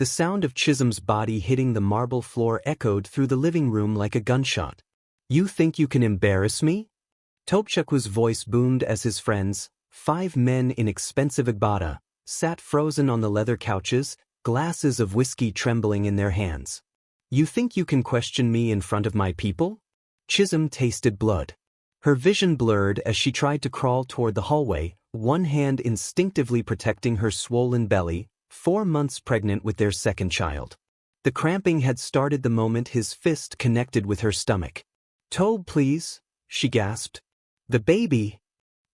The sound of Chisom's body hitting the marble floor echoed through the living room like a gunshot. "You think you can embarrass me?" Tobechukwu's voice boomed as his friends, 5 men in expensive agbada, sat frozen on the leather couches, glasses of whiskey trembling in their hands. "You think you can question me in front of my people?" Chisom tasted blood. Her vision blurred as she tried to crawl toward the hallway, one hand instinctively protecting her swollen belly, 4 months pregnant with their second child. The cramping had started the moment his fist connected with her stomach. "Tobe, please," she gasped. "The baby."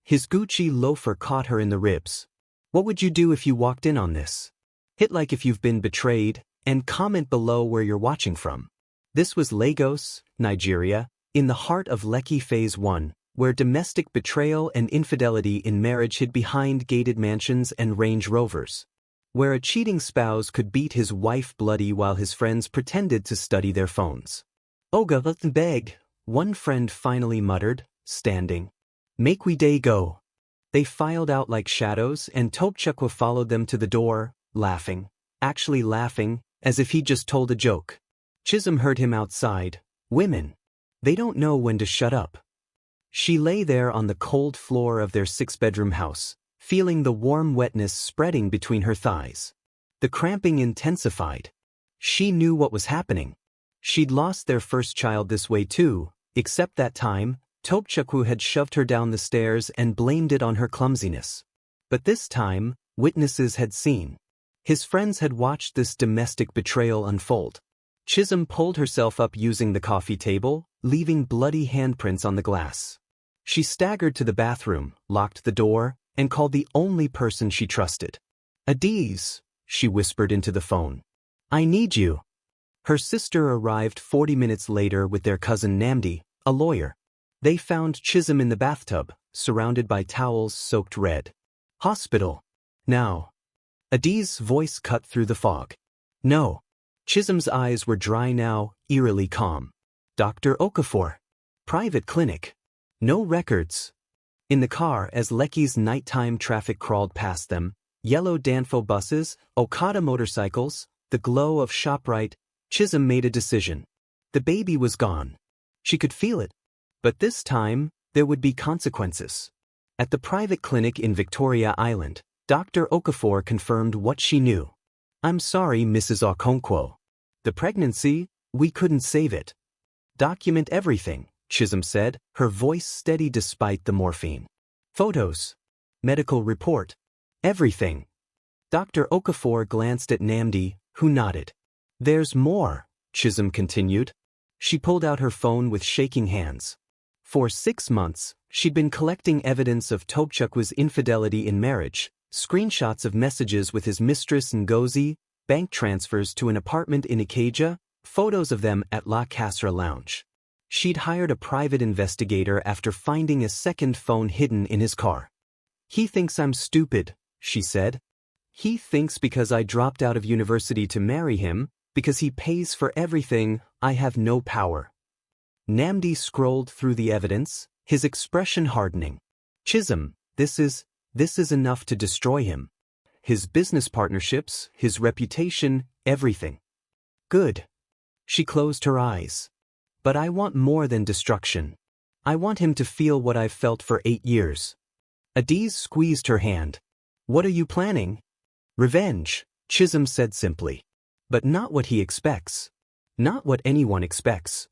His Gucci loafer caught her in the ribs. "What would you do if you walked in on this? Hit like if you've been betrayed, and comment below where you're watching from." This was Lagos, Nigeria, in the heart of Lekki Phase 1, where domestic betrayal and infidelity in marriage hid behind gated mansions and Range Rovers. Where a cheating spouse could beat his wife bloody while his friends pretended to study their phones. "Oga, let beg," one friend finally muttered, standing. "Make we day go." They filed out like shadows and Tobechukwu followed them to the door, laughing. Actually laughing, as if he'd just told a joke. Chisom heard him outside. "Women. They don't know when to shut up." She lay there on the cold floor of their 6-bedroom house, feeling the warm wetness spreading between her thighs. The cramping intensified. She knew what was happening. She'd lost their first child this way too, except that time, Tobechukwu had shoved her down the stairs and blamed it on her clumsiness. But this time, witnesses had seen. His friends had watched this domestic betrayal unfold. Chisom pulled herself up using the coffee table, leaving bloody handprints on the glass. She staggered to the bathroom, locked the door, and called the only person she trusted. "Adiz," she whispered into the phone. "I need you." Her sister arrived 40 minutes later with their cousin Namdi, a lawyer. They found Chisom in the bathtub, surrounded by towels soaked red. "Hospital. Now." Adiz's voice cut through the fog. "No." Chisom's eyes were dry now, eerily calm. "Dr. Okafor. Private clinic. No records." In the car, as Lekki's nighttime traffic crawled past them, yellow Danfo buses, Okada motorcycles, the glow of ShopRite, Chisom made a decision. The baby was gone. She could feel it. But this time, there would be consequences. At the private clinic in Victoria Island, Dr. Okafor confirmed what she knew. "I'm sorry, Mrs. Okonkwo. The pregnancy, we couldn't save it." "Document everything," Chisom said, her voice steady despite the morphine. "Photos. Medical report. Everything." Dr. Okafor glanced at Namdi, who nodded. "There's more," Chisom continued. She pulled out her phone with shaking hands. For 6 months, she'd been collecting evidence of Tobechukwu's infidelity in marriage, screenshots of messages with his mistress Ngozi, bank transfers to an apartment in Ikeja, photos of them at La Casra Lounge. She'd hired a private investigator after finding a second phone hidden in his car. "He thinks I'm stupid," she said. "He thinks because I dropped out of university to marry him, because he pays for everything, I have no power." Namdi scrolled through the evidence, his expression hardening. "Chisom, this is enough to destroy him. His business partnerships, his reputation, everything." "Good." She closed her eyes. "But I want more than destruction. I want him to feel what I've felt for 8 years." Adiz squeezed her hand. "What are you planning?" "Revenge," Chisom said simply. "But not what he expects. Not what anyone expects."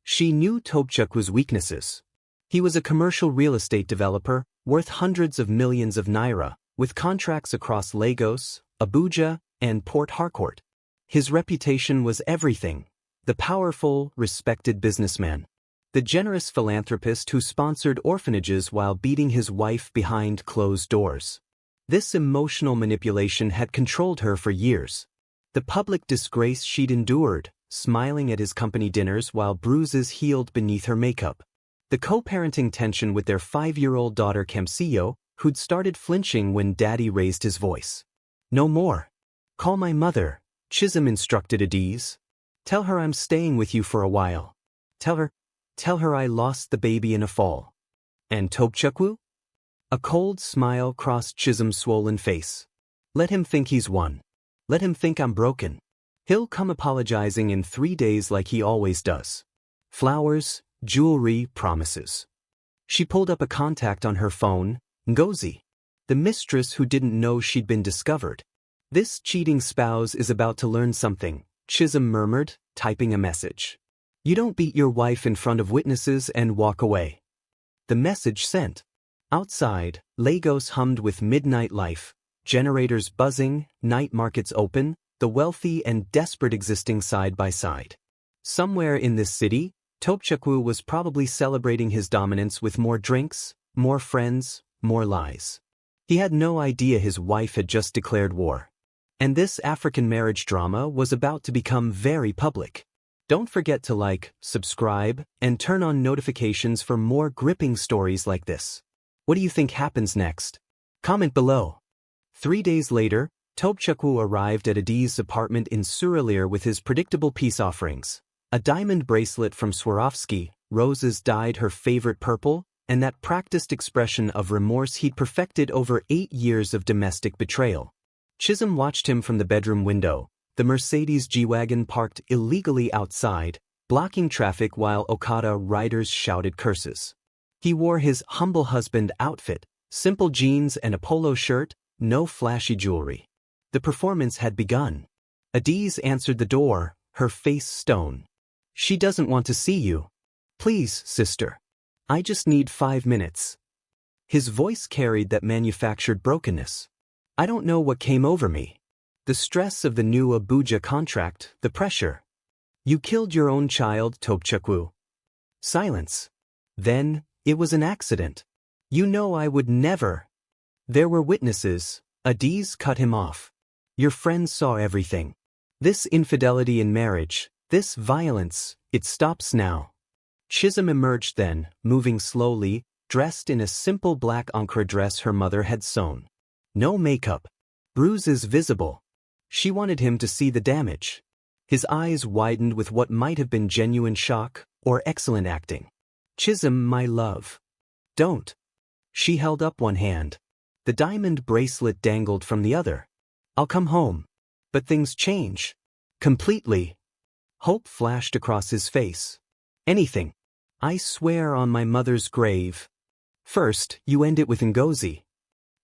She knew Tobechukwu's weaknesses. He was a commercial real estate developer, worth hundreds of millions of naira, with contracts across Lagos, Abuja, and Port Harcourt. His reputation was everything. The powerful, respected businessman. The generous philanthropist who sponsored orphanages while beating his wife behind closed doors. This emotional manipulation had controlled her for years. The public disgrace she'd endured, smiling at his company dinners while bruises healed beneath her makeup. The co-parenting tension with their 5-year-old daughter Kemsiyo, who'd started flinching when Daddy raised his voice. "No more. Call my mother," Chisom instructed Adiz. "Tell her I'm staying with you for a while. Tell her I lost the baby in a fall." "And Tobechukwu?" A cold smile crossed Chisom's swollen face. "Let him think he's won. Let him think I'm broken. He'll come apologizing in 3 days like he always does. Flowers, jewelry, promises. She pulled up a contact on her phone, Ngozi, the mistress who didn't know she'd been discovered. This cheating spouse is about to learn something, Chisom murmured, typing a message. You don't beat your wife in front of witnesses and walk away. The message sent. Outside, Lagos hummed with midnight life, generators buzzing, night markets open, the wealthy and desperate existing side by side. Somewhere in this city, Tobechukwu was probably celebrating his dominance with more drinks, more friends, more lies. He had no idea his wife had just declared war. And this African marriage drama was about to become very public. Don't forget to like, subscribe, and turn on notifications for more gripping stories like this. What do you think happens next? Comment below. 3 days later, Tobechukwu arrived at Adi's apartment in Surulere with his predictable peace offerings. A diamond bracelet from Swarovski, roses dyed her favorite purple, and that practiced expression of remorse he'd perfected over 8 years of domestic betrayal. Chisom watched him from the bedroom window, the Mercedes G-Wagon parked illegally outside, blocking traffic while Okada riders shouted curses. He wore his humble husband outfit, simple jeans and a polo shirt, no flashy jewelry. The performance had begun. Adiz answered the door, her face stone. She doesn't want to see you. Please, sister. I just need 5 minutes. His voice carried that manufactured brokenness. I don't know what came over me. The stress of the new Abuja contract, the pressure. You killed your own child, Tobechukwu. Silence. Then, it was an accident. You know I would never. There were witnesses. Adiz cut him off. Your friends saw everything. This infidelity in marriage, this violence, it stops now. Chisom emerged then, moving slowly, dressed in a simple black ochre dress her mother had sewn. No makeup. Bruises visible. She wanted him to see the damage. His eyes widened with what might have been genuine shock or excellent acting. Chisom, my love. Don't. She held up one hand. The diamond bracelet dangled from the other. I'll come home. But things change. Completely. Hope flashed across his face. Anything. I swear on my mother's grave. First, you end it with Ngozi.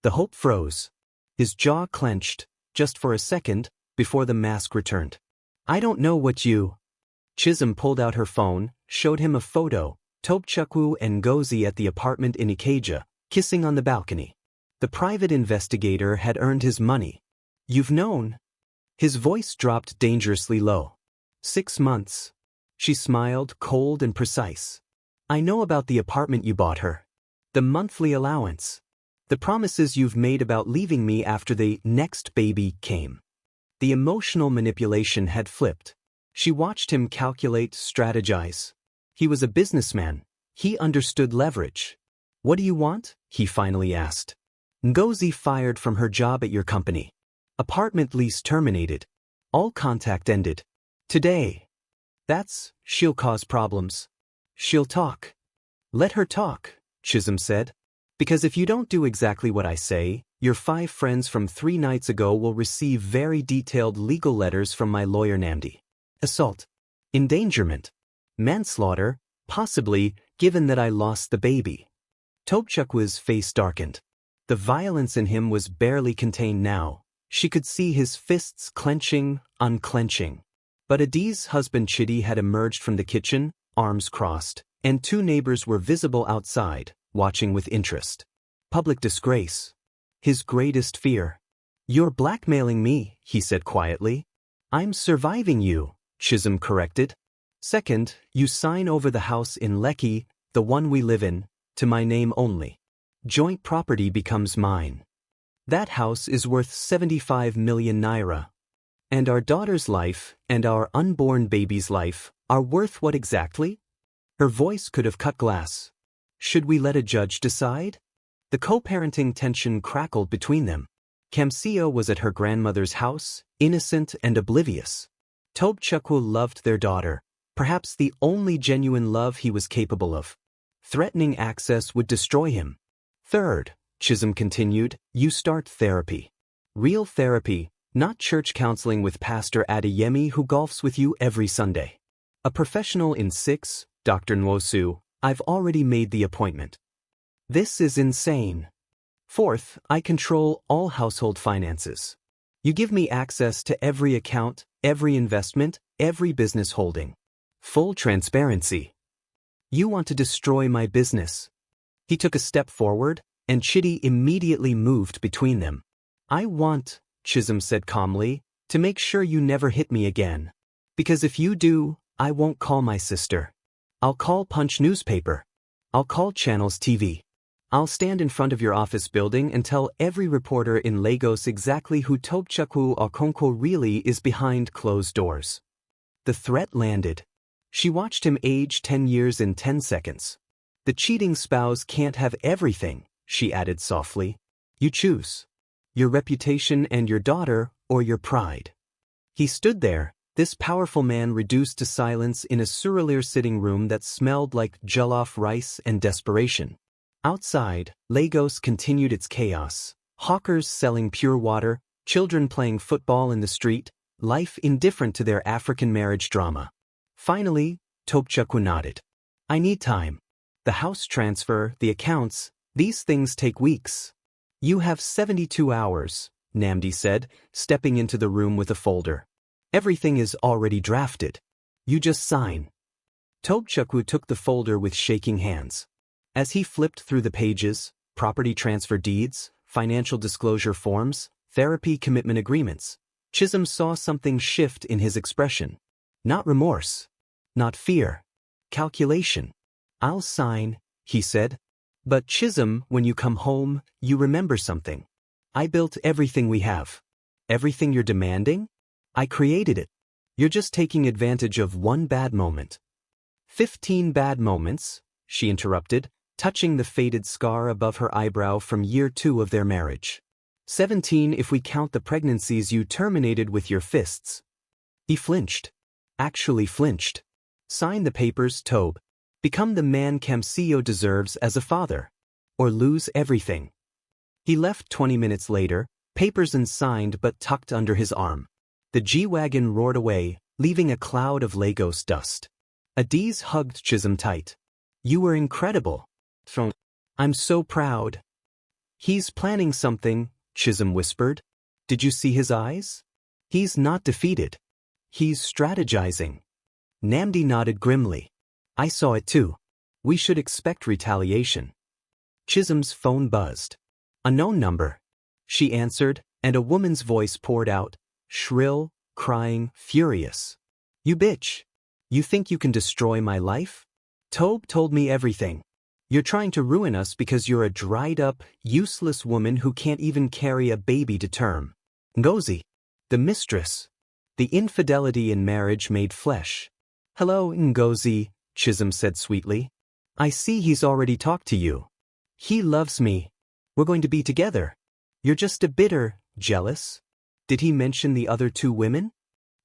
The hope froze. His jaw clenched, just for a second, before the mask returned. I don't know what you... Chisom pulled out her phone, showed him a photo, Tobechukwu and Ngozi at the apartment in Ikeja, kissing on the balcony. The private investigator had earned his money. You've known? His voice dropped dangerously low. 6 months. She smiled, cold and precise. I know about the apartment you bought her. The monthly allowance. The promises you've made about leaving me after the next baby came. The emotional manipulation had flipped. She watched him calculate, strategize. He was a businessman. He understood leverage. What do you want? He finally asked. Ngozi fired from her job at your company. Apartment lease terminated. All contact ended. Today. She'll cause problems. She'll talk. Let her talk, Chisom said. Because if you don't do exactly what I say, your 5 friends from 3 nights ago will receive very detailed legal letters from my lawyer Namdi. Assault. Endangerment. Manslaughter, possibly, given that I lost the baby. Tobechukwu's face darkened. The violence in him was barely contained now. She could see his fists clenching, unclenching. But Adi's husband Chidi had emerged from the kitchen, arms crossed, and 2 neighbors were visible outside, watching with interest. Public disgrace. His greatest fear. You're blackmailing me, he said quietly. I'm surviving you, Chisom corrected. Second, you sign over the house in Lekki, the one we live in, to my name only. Joint property becomes mine. That house is worth 75 million naira. And our daughter's life and our unborn baby's life are worth what exactly? Her voice could have cut glass. Should we let a judge decide? The co-parenting tension crackled between them. Kamsia was at her grandmother's house, innocent and oblivious. Tobechukwu loved their daughter, perhaps the only genuine love he was capable of. Threatening access would destroy him. Third, Chisom continued, you start therapy. Real therapy, Not church counseling with Pastor Adeyemi who golfs with you every Sunday. A professional in 6, Dr. Nwosu, I've already made the appointment. This is insane. Fourth, I control all household finances. You give me access to every account, every investment, every business holding. Full transparency. You want to destroy my business. He took a step forward, and Chidi immediately moved between them. I want, Chisom said calmly, to make sure you never hit me again. Because if you do, I won't call my sister. I'll call Punch newspaper. I'll call Channels TV. I'll stand in front of your office building and tell every reporter in Lagos exactly who Tobechukwu Okonkwo really is behind closed doors. The threat landed. She watched him age 10 years in 10 seconds. The cheating spouse can't have everything, she added softly. You choose. Your reputation and your daughter, or your pride. He stood there, this powerful man reduced to silence in a surreal sitting room that smelled like jollof rice and desperation. Outside, Lagos continued its chaos. Hawkers selling pure water, children playing football in the street, life indifferent to their African marriage drama. Finally, Tobechukwu nodded. I need time. The house transfer, the accounts, these things take weeks. You have 72 hours, Namdi said, stepping into the room with a folder. Everything is already drafted. You just sign. Tobechukwu took the folder with shaking hands. As he flipped through the pages, property transfer deeds, financial disclosure forms, therapy commitment agreements, Chisom saw something shift in his expression. Not remorse. Not fear. Calculation. I'll sign, he said. But Chisom, when you come home, you remember something. I built everything we have. Everything you're demanding? I created it. You're just taking advantage of one bad moment. 15 bad moments, she interrupted, touching the faded scar above her eyebrow from year 2 of their marriage. 17 if we count the pregnancies you terminated with your fists. He flinched. Actually flinched. Sign the papers, Tobe. Become the man Kamsiyo deserves as a father. Or lose everything. He left 20 minutes later, papers unsigned but tucked under his arm. The G-Wagon roared away, leaving a cloud of Lagos dust. Adiz hugged Chisom tight. You were incredible. I'm so proud. He's planning something, Chisom whispered. Did you see his eyes? He's not defeated. He's strategizing. Namdi nodded grimly. I saw it too. We should expect retaliation. Chisom's phone buzzed. A known number. She answered, and a woman's voice poured out, shrill, crying, furious. You bitch. You think you can destroy my life? Tobe told me everything. You're trying to ruin us because you're a dried-up, useless woman who can't even carry a baby to term. Ngozi. The mistress. The infidelity in marriage made flesh. Hello, Ngozi, Chisom said sweetly. I see he's already talked to you. He loves me. We're going to be together. You're just a bitter, jealous. Did he mention the other 2 women?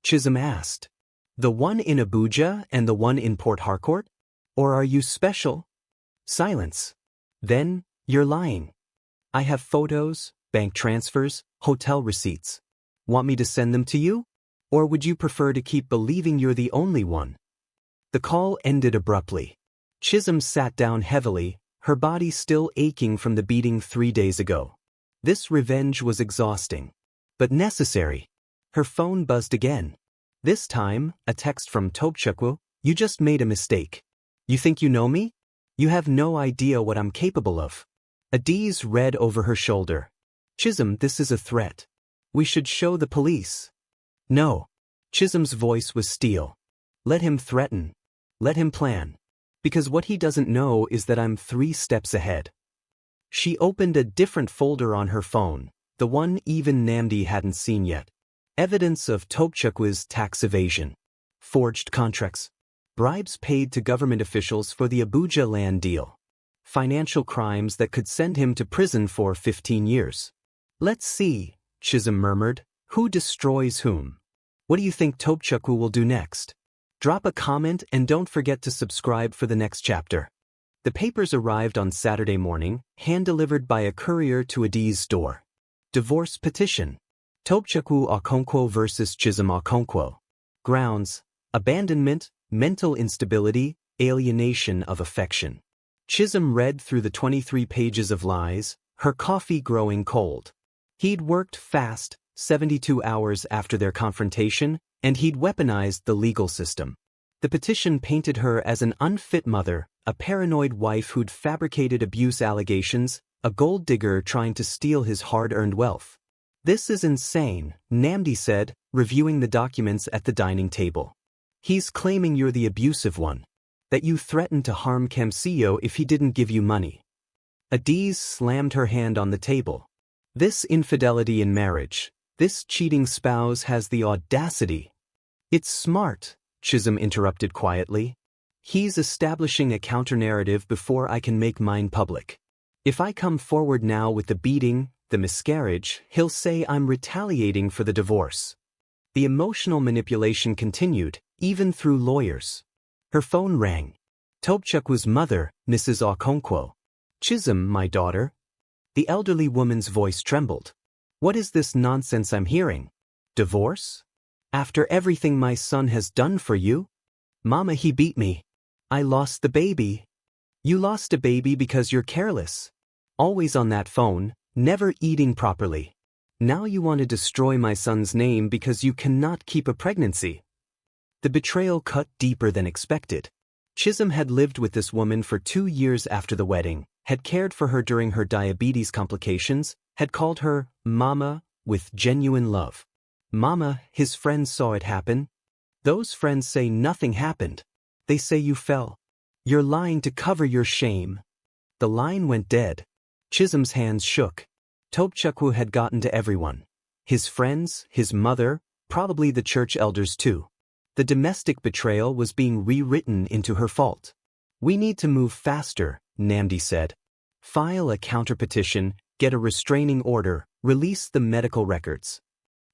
Chisom asked. The one in Abuja and the one in Port Harcourt? Or are you special? Silence. Then, you're lying. I have photos, bank transfers, hotel receipts. Want me to send them to you? Or would you prefer to keep believing you're the only one? The call ended abruptly. Chisom sat down heavily, her body still aching from the beating 3 days ago. This revenge was exhausting. But necessary. Her phone buzzed again. This time, a text from Tobechukwu. You just made a mistake. You think you know me? You have no idea what I'm capable of. Adiz read over her shoulder. Chisom, this is a threat. We should show the police. No. Chisom's voice was steel. Let him threaten. Let him plan. Because what he doesn't know is that I'm 3 steps ahead. She opened a different folder on her phone, the one even Namdi hadn't seen yet. Evidence of Tobechukwu's tax evasion. Forged contracts. Bribes paid to government officials for the Abuja land deal. Financial crimes that could send him to prison for 15 years. Let's see, Chisom murmured. Who destroys whom? What do you think Tobechukwu will do next? Drop a comment and don't forget to subscribe for the next chapter. The papers arrived on Saturday morning, hand-delivered by a courier to Adiz's door. Divorce petition. Tobechukwu Okonkwo vs. Chisom Okonkwo. Grounds: abandonment, mental instability, alienation of affection. Chisom read through the 23 pages of lies, her coffee growing cold. He'd worked fast, 72 hours after their confrontation, and he'd weaponized the legal system. The petition painted her as an unfit mother, a paranoid wife who'd fabricated abuse allegations, a gold digger trying to steal his hard-earned wealth. "This is insane," Namdi said, reviewing the documents at the dining table. "He's claiming you're the abusive one. That you threatened to harm Kamsiyo if he didn't give you money." Adiz slammed her hand on the table. "This infidelity in marriage, this cheating spouse has the audacity." "It's smart," Chisom interrupted quietly. "He's establishing a counter-narrative before I can make mine public. If I come forward now with the beating, the miscarriage, he'll say I'm retaliating for the divorce." The emotional manipulation continued, even through lawyers. Her phone rang. Tobechukwu's mother, Mrs. Okonkwo. "Chisom, my daughter." The elderly woman's voice trembled. "What is this nonsense I'm hearing? Divorce? After everything my son has done for you? Mama, he beat me. I lost the baby." "You lost a baby because you're careless. Always on that phone, never eating properly. Now you want to destroy my son's name because you cannot keep a pregnancy." The betrayal cut deeper than expected. Chisom had lived with this woman for 2 years after the wedding, had cared for her during her diabetes complications, had called her Mama with genuine love. Mama, his friends saw it happen. Those friends say nothing happened. They say you fell. You're lying to cover your shame. The line went dead. Chisom's hands shook. Tobechukwu had gotten to everyone. His friends, his mother, probably the church elders too. The domestic betrayal was being rewritten into her fault. "We need to move faster," Namdi said. "File a counter-petition, get a restraining order, release the medical records."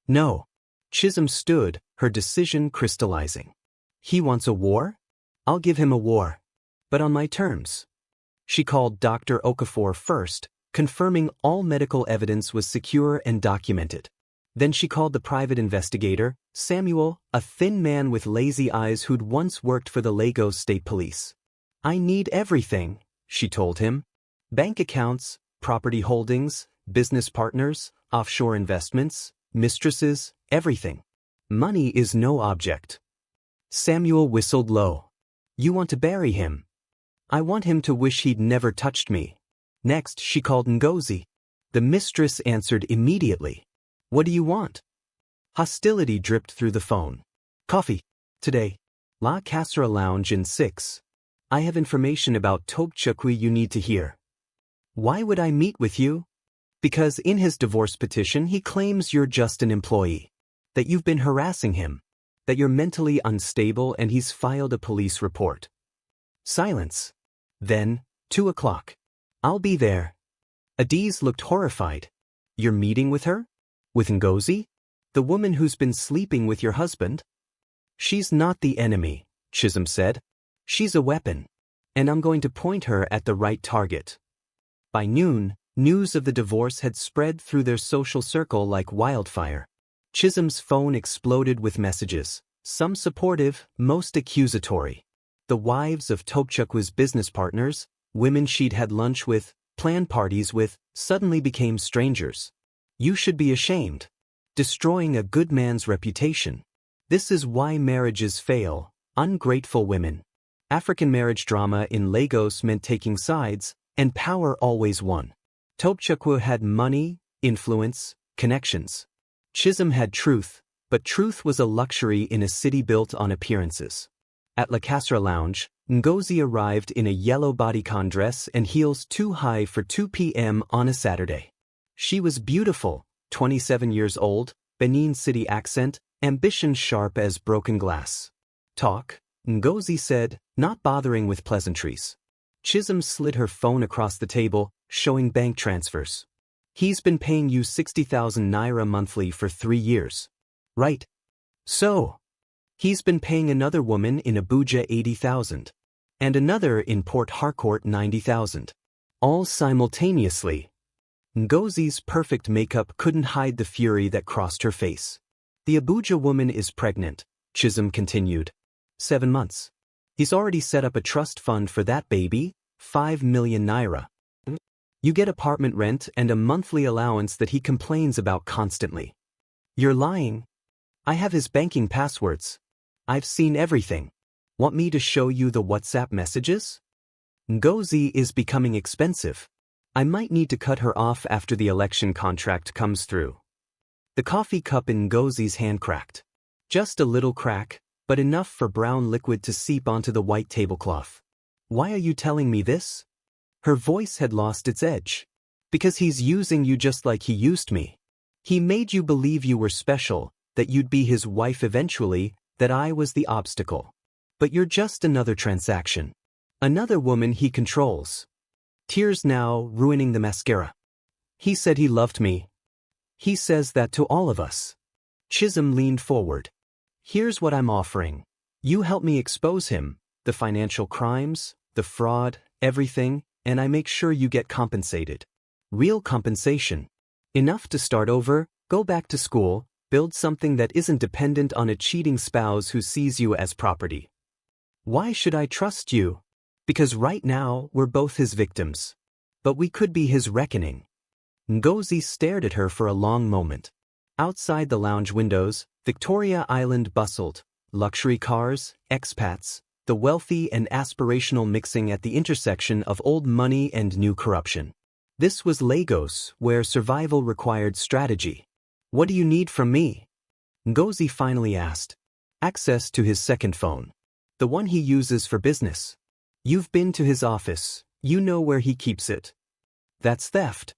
"No." Chisom stood, her decision crystallizing. "He wants a war? I'll give him a war. But on my terms." She called Dr. Okafor first, confirming all medical evidence was secure and documented. Then she called the private investigator, Samuel, a thin man with lazy eyes who'd once worked for the Lagos State Police. "I need everything," she told him. "Bank accounts, property holdings, business partners, offshore investments, mistresses, everything. Money is no object." Samuel whistled low. "You want to bury him?" "I want him to wish he'd never touched me." Next, she called Ngozi. The mistress answered immediately. "What do you want?" Hostility dripped through the phone. "Coffee. Today. La Casera Lounge in 6. I have information about Tobechukwu you need to hear." "Why would I meet with you?" "Because in his divorce petition he claims you're just an employee. That you've been harassing him. That you're mentally unstable and he's filed a police report." Silence. Then, 2 o'clock. "I'll be there." Adiz looked horrified. "You're meeting with her? With Ngozi? The woman who's been sleeping with your husband?" "She's not the enemy," Chisom said. "She's a weapon. And I'm going to point her at the right target." By noon, news of the divorce had spread through their social circle like wildfire. Chisom's phone exploded with messages, some supportive, most accusatory. The wives of Tobechukwu's business partners, women she'd had lunch with, planned parties with, suddenly became strangers. "You should be ashamed. Destroying a good man's reputation. This is why marriages fail, ungrateful women." African marriage drama in Lagos meant taking sides, and power always won. Tobechukwu had money, influence, connections. Chisom had truth, but truth was a luxury in a city built on appearances. At La Casera Lounge, Ngozi arrived in a yellow bodycon dress and heels too high for 2 p.m. on a Saturday. She was beautiful, 27 years old, Benin City accent, ambition sharp as broken glass. "Talk," Ngozi said, not bothering with pleasantries. Chisom slid her phone across the table, showing bank transfers. "He's been paying you 60,000 naira monthly for 3 years. Right. So. He's been paying another woman in Abuja 80,000. And another in Port Harcourt 90,000. All simultaneously. Ngozi's perfect makeup couldn't hide the fury that crossed her face. The Abuja woman is pregnant, Chisom continued. 7 months. He's already set up a trust fund for that baby, 5 million naira. You get apartment rent and a monthly allowance that he complains about constantly. You're lying. I have his banking passwords. I've seen everything. Want me to show you the WhatsApp messages? Ngozi is becoming expensive. I might need to cut her off after the election contract comes through. The coffee cup in Ngozi's hand cracked. Just a little crack, but enough for brown liquid to seep onto the white tablecloth. Why are you telling me this? Her voice had lost its edge. Because he's using you just like he used me. He made you believe you were special, that you'd be his wife eventually, that I was the obstacle. But you're just another transaction. Another woman he controls. Tears now ruining the mascara. He said he loved me. He says that to all of us. Chisom leaned forward. Here's what I'm offering. You help me expose him, the financial crimes, the fraud, everything, and I make sure you get compensated. Real compensation. Enough to start over, go back to school, build something that isn't dependent on a cheating spouse who sees you as property. Why should I trust you? Because right now, we're both his victims. But we could be his reckoning. Ngozi stared at her for a long moment. Outside the lounge windows, Victoria Island bustled. Luxury cars, expats, the wealthy and aspirational mixing at the intersection of old money and new corruption. This was Lagos, where survival required strategy. What do you need from me? Ngozi finally asked. Access to his second phone. The one he uses for business. You've been to his office, you know where he keeps it. That's theft.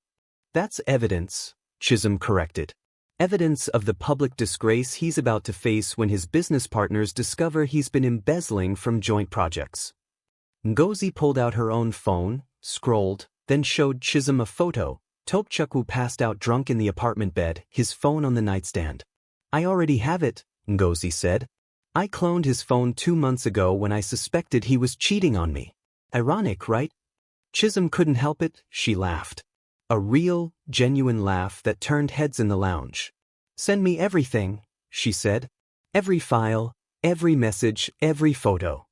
That's evidence, Chisom corrected. Evidence of the public disgrace he's about to face when his business partners discover he's been embezzling from joint projects. Ngozi pulled out her own phone, scrolled, then showed Chisom a photo. Tobechukwu passed out drunk in the apartment bed, his phone on the nightstand. I already have it, Ngozi said. I cloned his phone 2 months ago when I suspected he was cheating on me. Ironic, right? Chisom couldn't help it, she laughed. A real, genuine laugh that turned heads in the lounge. Send me everything, she said. Every file, every message, every photo.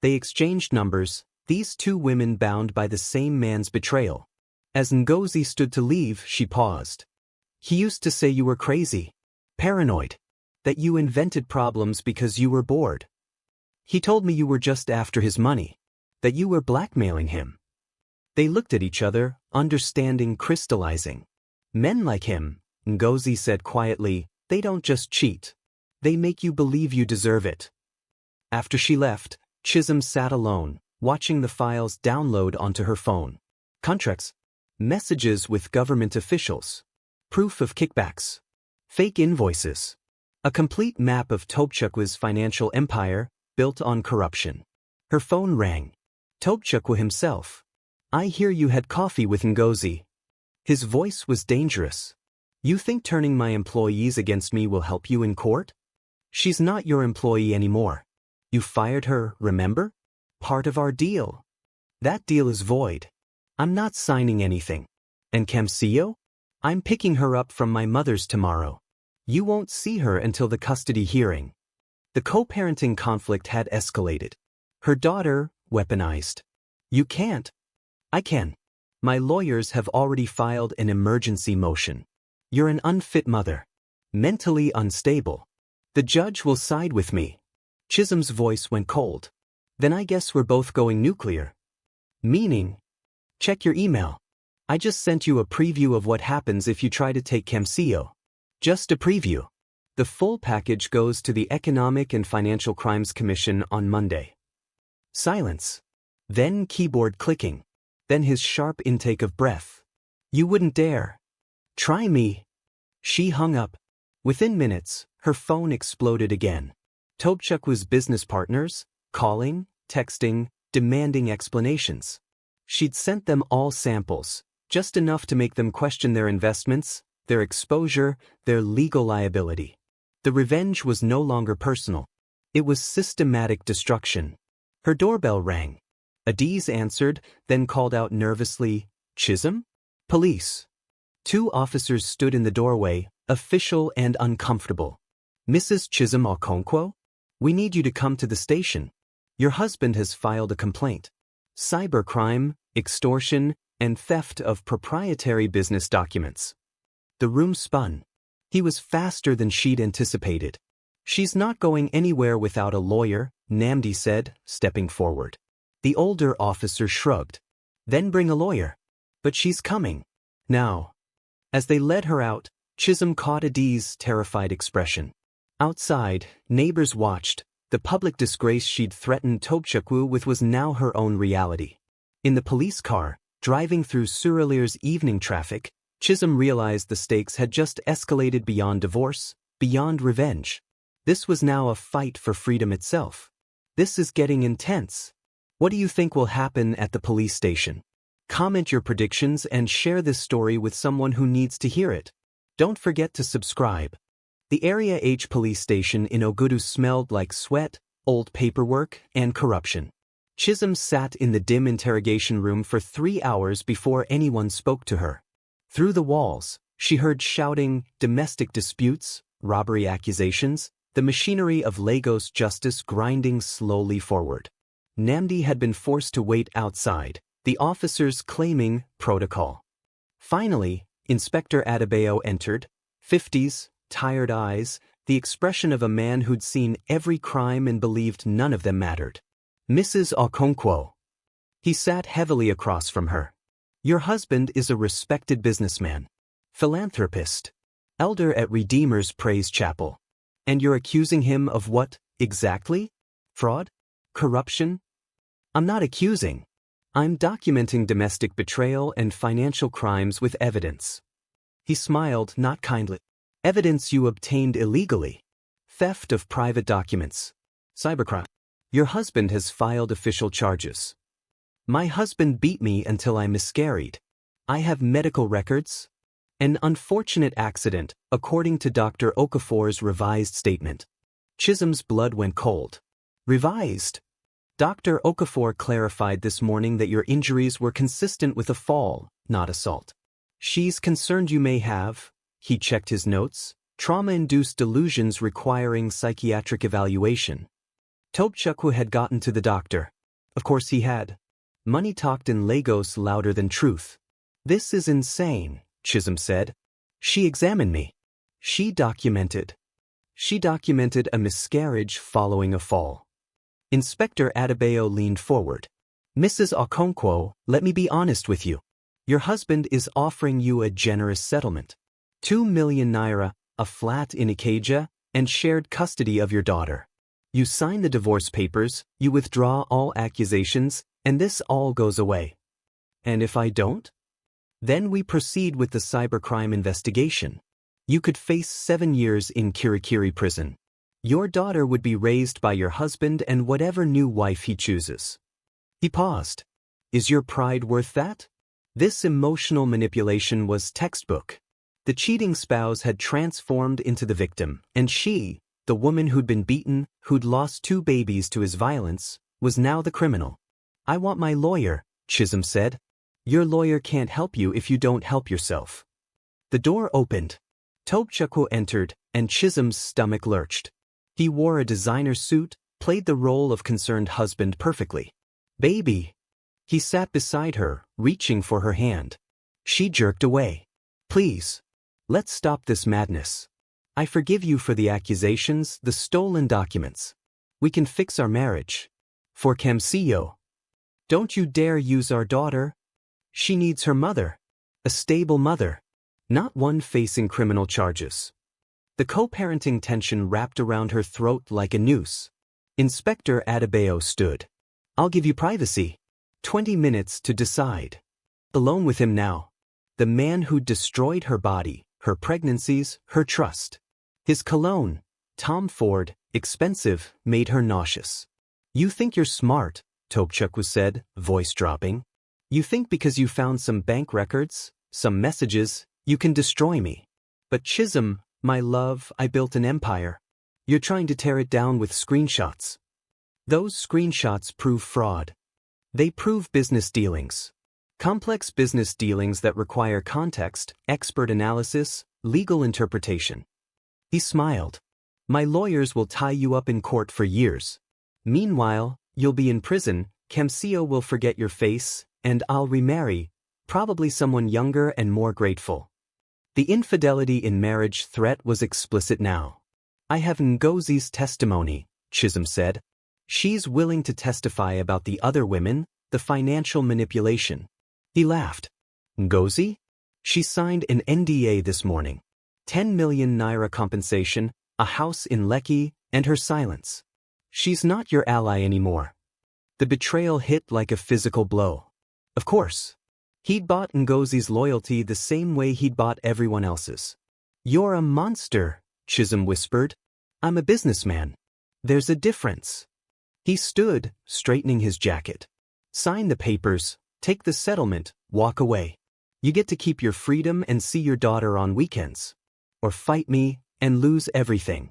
They exchanged numbers, these two women bound by the same man's betrayal. As Ngozi stood to leave, she paused. He used to say you were crazy. Paranoid. That you invented problems because you were bored. He told me you were just after his money. That you were blackmailing him. They looked at each other, understanding crystallizing. Men like him, Ngozi said quietly, they don't just cheat. They make you believe you deserve it. After she left, Chisom sat alone, watching the files download onto her phone. Contracts. Messages with government officials. Proof of kickbacks. Fake invoices. A complete map of Tobechukwu's financial empire, built on corruption. Her phone rang. Tobechukwu himself. I hear you had coffee with Ngozi. His voice was dangerous. You think turning my employees against me will help you in court? She's not your employee anymore. You fired her, remember? Part of our deal. That deal is void. I'm not signing anything. And Kamsio? I'm picking her up from my mother's tomorrow. You won't see her until the custody hearing. The co-parenting conflict had escalated. Her daughter, weaponized. You can't. I can. My lawyers have already filed an emergency motion. You're an unfit mother. Mentally unstable. The judge will side with me. Chisom's voice went cold. Then I guess we're both going nuclear. Meaning? Check your email. I just sent you a preview of what happens if you try to take Kamsio. Just a preview. The full package goes to the Economic and Financial Crimes Commission on Monday. Silence. Then keyboard clicking. Then his sharp intake of breath. You wouldn't dare. Try me. She hung up. Within minutes, her phone exploded again. Tobechukwu's business partners, calling, texting, demanding explanations. She'd sent them all samples, just enough to make them question their investments, their exposure, their legal liability. The revenge was no longer personal. It was systematic destruction. Her doorbell rang. Adiz answered, then called out nervously, Chisom? Police. Two officers stood in the doorway, official and uncomfortable. Mrs. Chisom Okonkwo? We need you to come to the station. Your husband has filed a complaint. Cybercrime, extortion, and theft of proprietary business documents. The room spun. He was faster than she'd anticipated. She's not going anywhere without a lawyer, Namdi said, stepping forward. The older officer shrugged. Then bring a lawyer. But she's coming. Now. As they led her out, Chisom caught Adi's terrified expression. Outside, neighbors watched. The public disgrace she'd threatened Tobechukwu with was now her own reality. In the police car, driving through Surulir's evening traffic, Chisom realized the stakes had just escalated beyond divorce, beyond revenge. This was now a fight for freedom itself. This is getting intense. What do you think will happen at the police station? Comment your predictions and share this story with someone who needs to hear it. Don't forget to subscribe. The Area H police station in Ogudu smelled like sweat, old paperwork, and corruption. Chisom sat in the dim interrogation room for 3 hours before anyone spoke to her. Through the walls, she heard shouting, domestic disputes, robbery accusations, the machinery of Lagos justice grinding slowly forward. Namdi had been forced to wait outside, the officers claiming protocol. Finally, Inspector Adebayo entered, 50s, tired eyes, the expression of a man who'd seen every crime and believed none of them mattered. Mrs. Okonkwo. He sat heavily across from her. Your husband is a respected businessman, philanthropist, elder at Redeemer's Praise Chapel. And you're accusing him of what, exactly? Fraud? Corruption? I'm not accusing. I'm documenting domestic betrayal and financial crimes with evidence. He smiled, not kindly. Evidence you obtained illegally. Theft of private documents. Cybercrime. Your husband has filed official charges. My husband beat me until I miscarried. I have medical records. An unfortunate accident, according to Dr. Okafor's revised statement. Chisom's blood went cold. Revised? Dr. Okafor clarified this morning that your injuries were consistent with a fall, not assault. She's concerned you may have, he checked his notes, trauma-induced delusions requiring psychiatric evaluation. Tobechukwu had gotten to the doctor. Of course he had. Money talked in Lagos louder than truth. This is insane, Chisom said. She examined me. She documented a miscarriage following a fall. Inspector Adebayo leaned forward. Mrs. Okonkwo, let me be honest with you. Your husband is offering you a generous settlement. 2 million naira, a flat in Ikeja, and shared custody of your daughter. You sign the divorce papers, you withdraw all accusations, and this all goes away. And if I don't? Then we proceed with the cybercrime investigation. You could face 7 years in Kirikiri prison. Your daughter would be raised by your husband and whatever new wife he chooses. He paused. Is your pride worth that? This emotional manipulation was textbook. The cheating spouse had transformed into the victim, and she, the woman who'd been beaten, who'd lost 2 babies to his violence, was now the criminal. I want my lawyer, Chisom said. Your lawyer can't help you if you don't help yourself. The door opened. Tobechukwu entered, and Chisom's stomach lurched. He wore a designer suit, played the role of concerned husband perfectly. Baby. He sat beside her, reaching for her hand. She jerked away. Please. Let's stop this madness. I forgive you for the accusations, the stolen documents. We can fix our marriage. For Kamsiyo. Don't you dare use our daughter. She needs her mother. A stable mother. Not one facing criminal charges. The co-parenting tension wrapped around her throat like a noose. Inspector Adebayo stood. I'll give you privacy. 20 minutes to decide. Alone with him now. The man who destroyed her body, her pregnancies, her trust. His cologne, Tom Ford, expensive, made her nauseous. You think you're smart, Tobechukwu said, voice dropping. You think because you found some bank records, some messages, you can destroy me. But Chisom, my love, I built an empire. You're trying to tear it down with screenshots. Those screenshots prove fraud. They prove business dealings. Complex business dealings that require context, expert analysis, legal interpretation. He smiled. My lawyers will tie you up in court for years. Meanwhile, you'll be in prison, Chisom will forget your face, and I'll remarry, probably someone younger and more grateful. The infidelity in marriage threat was explicit now. I have Ngozi's testimony, Chisom said. She's willing to testify about the other women, the financial manipulation. He laughed. Ngozi? She signed an NDA this morning. 10 million naira compensation, a house in Lekki, and her silence. She's not your ally anymore. The betrayal hit like a physical blow. Of course. He'd bought Ngozi's loyalty the same way he'd bought everyone else's. You're a monster, Chisom whispered. I'm a businessman. There's a difference. He stood, straightening his jacket. Sign the papers, take the settlement, walk away. You get to keep your freedom and see your daughter on weekends. Or fight me, and lose everything.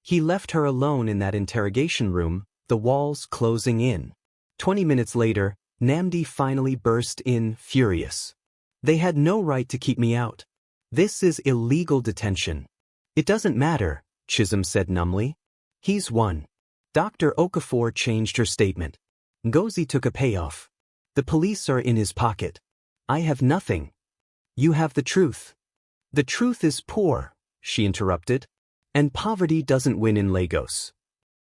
He left her alone in that interrogation room, the walls closing in. 20 minutes later, Namdi finally burst in, furious. They had no right to keep me out. This is illegal detention. It doesn't matter, Chisom said numbly. He's won. Dr. Okafor changed her statement. Ngozi took a payoff. The police are in his pocket. I have nothing. You have the truth. The truth is poor, she interrupted. And poverty doesn't win in Lagos.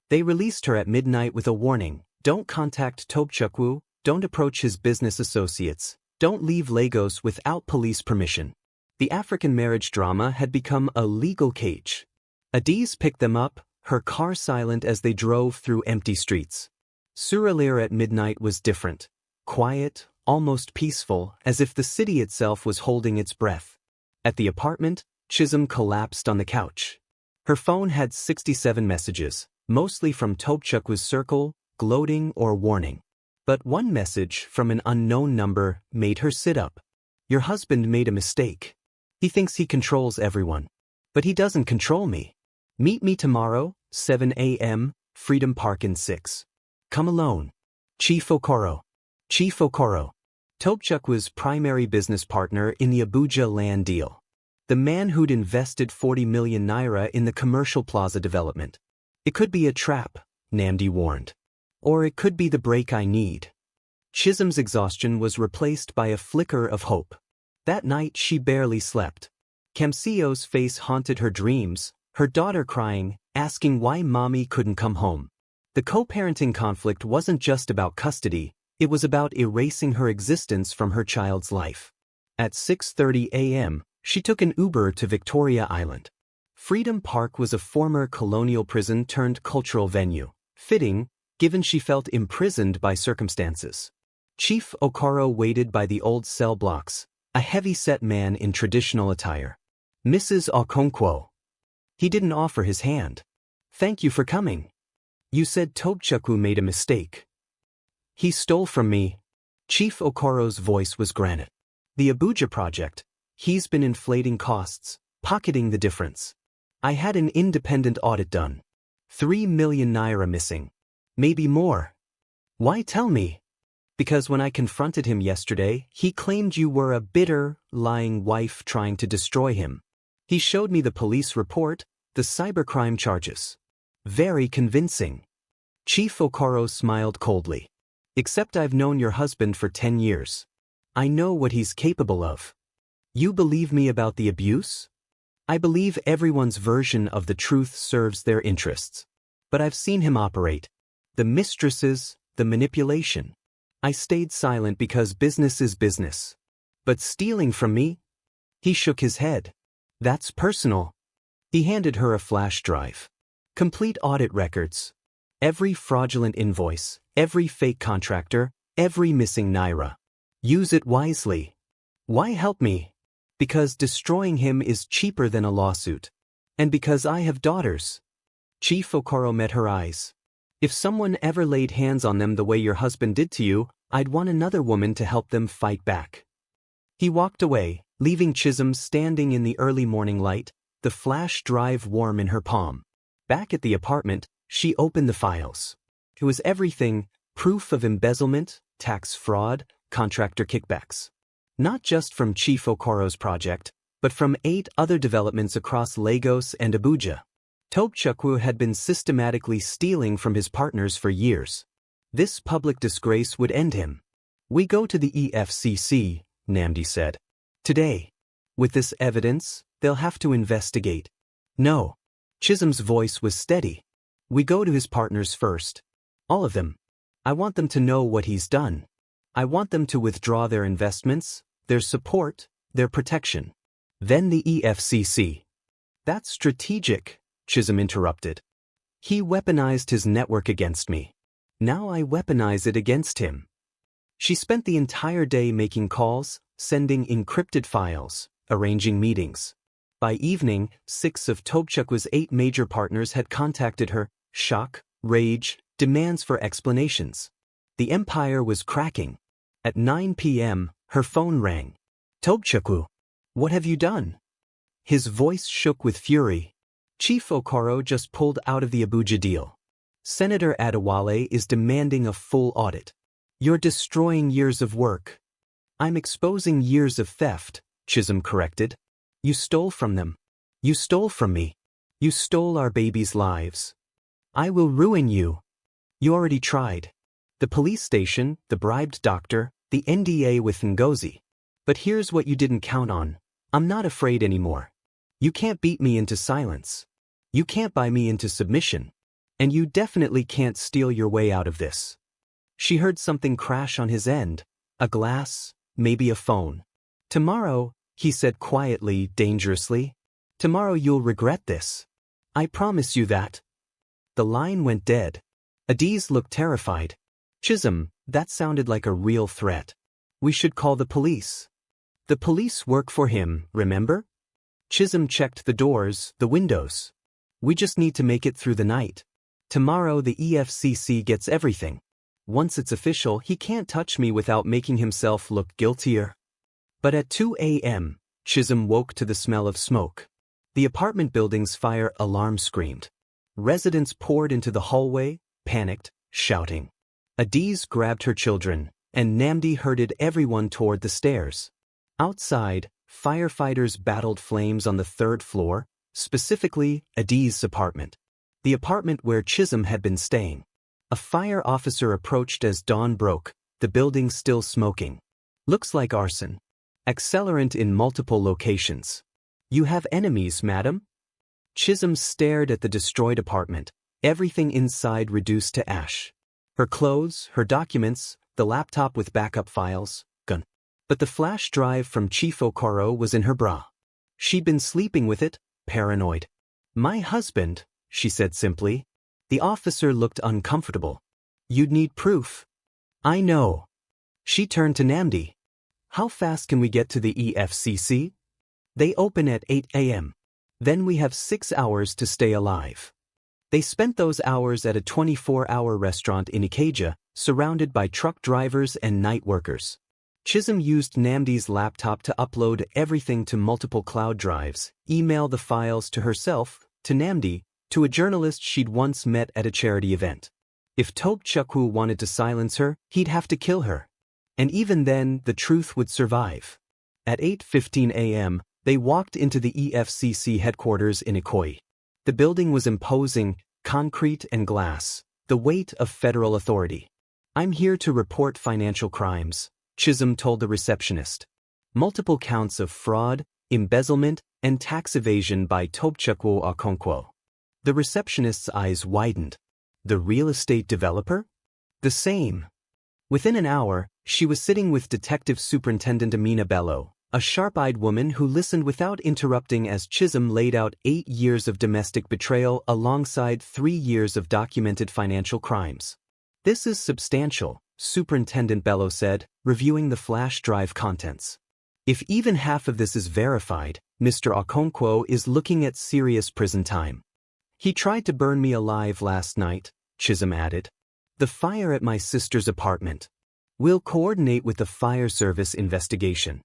They released her at midnight with a warning. Don't contact Tobechukwu, don't approach his business associates, don't leave Lagos without police permission. The African marriage drama had become a legal cage. Adiz picked them up, her car silent as they drove through empty streets. Surulere at midnight was different. Quiet, almost peaceful, as if the city itself was holding its breath. At the apartment, Chisom collapsed on the couch. Her phone had 67 messages, mostly from Tobechukwu's circle, gloating or warning. But one message from an unknown number made her sit up. Your husband made a mistake. He thinks he controls everyone. But he doesn't control me. Meet me tomorrow, 7 a.m., Freedom Park in 6. Come alone. Chief Okoro. Chief Okoro. Tobechukwu's primary business partner in the Abuja land deal. The man who'd invested 40 million naira in the commercial plaza development. It could be a trap, Namdi warned. Or it could be the break I need. Chisom's exhaustion was replaced by a flicker of hope. That night she barely slept. Chiso's face haunted her dreams, her daughter crying, asking why mommy couldn't come home. The co-parenting conflict wasn't just about custody, it was about erasing her existence from her child's life. At 6:30 a.m., she took an Uber to Victoria Island. Freedom Park was a former colonial prison turned cultural venue, fitting, given she felt imprisoned by circumstances. Chief Okoro waited by the old cell blocks, a heavy-set man in traditional attire. Mrs. Okonkwo. He didn't offer his hand. Thank you for coming. You said Tobechukwu made a mistake. He stole from me. Chief Okoro's voice was granite. The Abuja project. He's been inflating costs, pocketing the difference. I had an independent audit done. 3 million naira missing. Maybe more. Why tell me? Because when I confronted him yesterday, he claimed you were a bitter, lying wife trying to destroy him. He showed me the police report, the cybercrime charges. Very convincing. Chief Okoro smiled coldly. Except I've known your husband for 10 years. I know what he's capable of. You believe me about the abuse? I believe everyone's version of the truth serves their interests. But I've seen him operate. The mistresses, the manipulation. I stayed silent because business is business. But stealing from me? He shook his head. That's personal. He handed her a flash drive. Complete audit records. Every fraudulent invoice, every fake contractor, every missing naira. Use it wisely. Why help me? Because destroying him is cheaper than a lawsuit. And because I have daughters. Chief Okoro met her eyes. If someone ever laid hands on them the way your husband did to you, I'd want another woman to help them fight back. He walked away, leaving Chisom standing in the early morning light, the flash drive warm in her palm. Back at the apartment, she opened the files. It was everything: proof of embezzlement, tax fraud, contractor kickbacks. Not just from Chief Okoro's project, but from 8 other developments across Lagos and Abuja. Tobechukwu had been systematically stealing from his partners for years. This public disgrace would end him. "We go to the EFCC," Nnamdi said. "Today. With this evidence, they'll have to investigate." "No." Chisom's voice was steady. "We go to his partners first. All of them. I want them to know what he's done. I want them to withdraw their investments, their support, their protection. Then the EFCC." "That's strategic," Chisom interrupted. "He weaponized his network against me. Now I weaponize it against him." She spent the entire day making calls, sending encrypted files, arranging meetings. By evening, 6 of Tobechukwu's 8 major partners had contacted her. Shock, rage, demands for explanations. The empire was cracking. At 9 p.m., her phone rang. "Tobechukwu, what have you done?" His voice shook with fury. "Chief Okoro just pulled out of the Abuja deal. Senator Adewale is demanding a full audit. You're destroying years of work." "I'm exposing years of theft," Chisom corrected. "You stole from them. You stole from me. You stole our babies' lives. I will ruin you. You already tried. The police station, the bribed doctor, the NDA with Ngozi. But here's what you didn't count on. I'm not afraid anymore. You can't beat me into silence. You can't buy me into submission. And you definitely can't steal your way out of this." She heard something crash on his end. A glass, maybe a phone. "Tomorrow," he said quietly, dangerously. "Tomorrow you'll regret this. I promise you that." The line went dead. Adiz looked terrified. "Chisom, that sounded like a real threat. We should call the police." "The police work for him, remember?" Chisom checked the doors, the windows. "We just need to make it through the night. Tomorrow the EFCC gets everything. Once it's official, he can't touch me without making himself look guiltier." But at 2 a.m., Chisom woke to the smell of smoke. The apartment building's fire alarm screamed. Residents poured into the hallway, panicked, shouting. Adiz grabbed her children, and Nnamdi herded everyone toward the stairs. Outside, firefighters battled flames on the 3rd floor, specifically Adiz's apartment. The apartment where Chisom had been staying. A fire officer approached as dawn broke, the building still smoking. "Looks like arson. Accelerant in multiple locations. You have enemies, madam?" Chisom stared at the destroyed apartment, everything inside reduced to ash. Her clothes, her documents, the laptop with backup files, gone. But the flash drive from Chief Okoro was in her bra. She'd been sleeping with it, paranoid. "My husband," she said simply. The officer looked uncomfortable. "You'd need proof." "I know." She turned to Nnamdi. "How fast can we get to the EFCC?" "They open at 8 a.m. Then we have 6 hours to stay alive." They spent those hours at a 24-hour restaurant in Ikeja, surrounded by truck drivers and night workers. Chisom used Nnamdi's laptop to upload everything to multiple cloud drives, email the files to herself, to Nnamdi, to a journalist she'd once met at a charity event. If Tobechukwu wanted to silence her, he'd have to kill her. And even then, the truth would survive. At 8:15 a.m., they walked into the EFCC headquarters in Ikoyi. The building was imposing, concrete and glass, the weight of federal authority. "I'm here to report financial crimes," Chisom told the receptionist. Multiple counts of fraud, embezzlement, and tax evasion by Tobechukwu Okonkwo. The receptionist's eyes widened. The real estate developer? The same. Within an hour, she was sitting with Detective Superintendent Amina Bello, a sharp-eyed woman who listened without interrupting as Chisom laid out 8 years of domestic betrayal alongside 3 years of documented financial crimes. "This is substantial," Superintendent Bello said, reviewing the flash drive contents. "If even half of this is verified, Mr. Okonkwo is looking at serious prison time." "He tried to burn me alive last night," Chisom added. "The fire at my sister's apartment. We'll coordinate with the fire service investigation."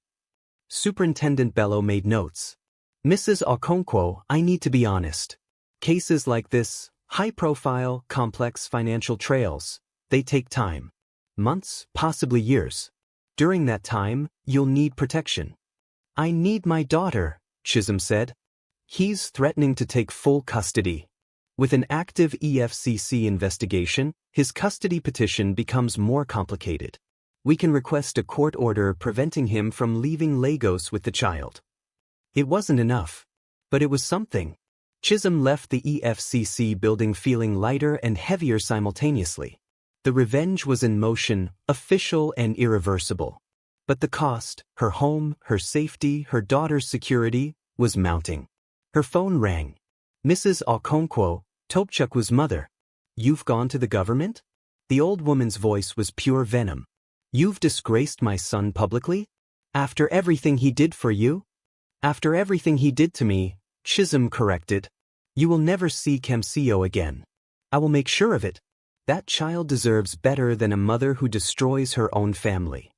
Superintendent Bello made notes. "Mrs. Okonkwo, I need to be honest. Cases like this, high-profile, complex financial trails, they take time. Months, possibly years. During that time, you'll need protection. I need my daughter, Chisom said. He's threatening to take full custody. With an active EFCC investigation, his custody petition becomes more complicated. We can request a court order preventing him from leaving Lagos with the child. It wasn't enough. But it was something. Chisom left the EFCC building feeling lighter and heavier simultaneously. The revenge was in motion, official and irreversible. But the cost, her home, her safety, her daughter's security, was mounting. Her phone rang. Mrs. Okonkwo, Tobechukwu's mother. You've gone to the government? The old woman's voice was pure venom. You've disgraced my son publicly? After everything he did for you? After everything he did to me, Chisom corrected. You will never see Kemsio again. I will make sure of it. That child deserves better than a mother who destroys her own family.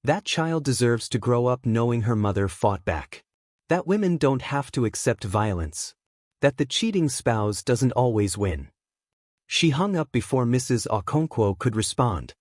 That child deserves to grow up knowing her mother fought back. That women don't have to accept violence. That the cheating spouse doesn't always win. She hung up before Mrs. Okonkwo could respond.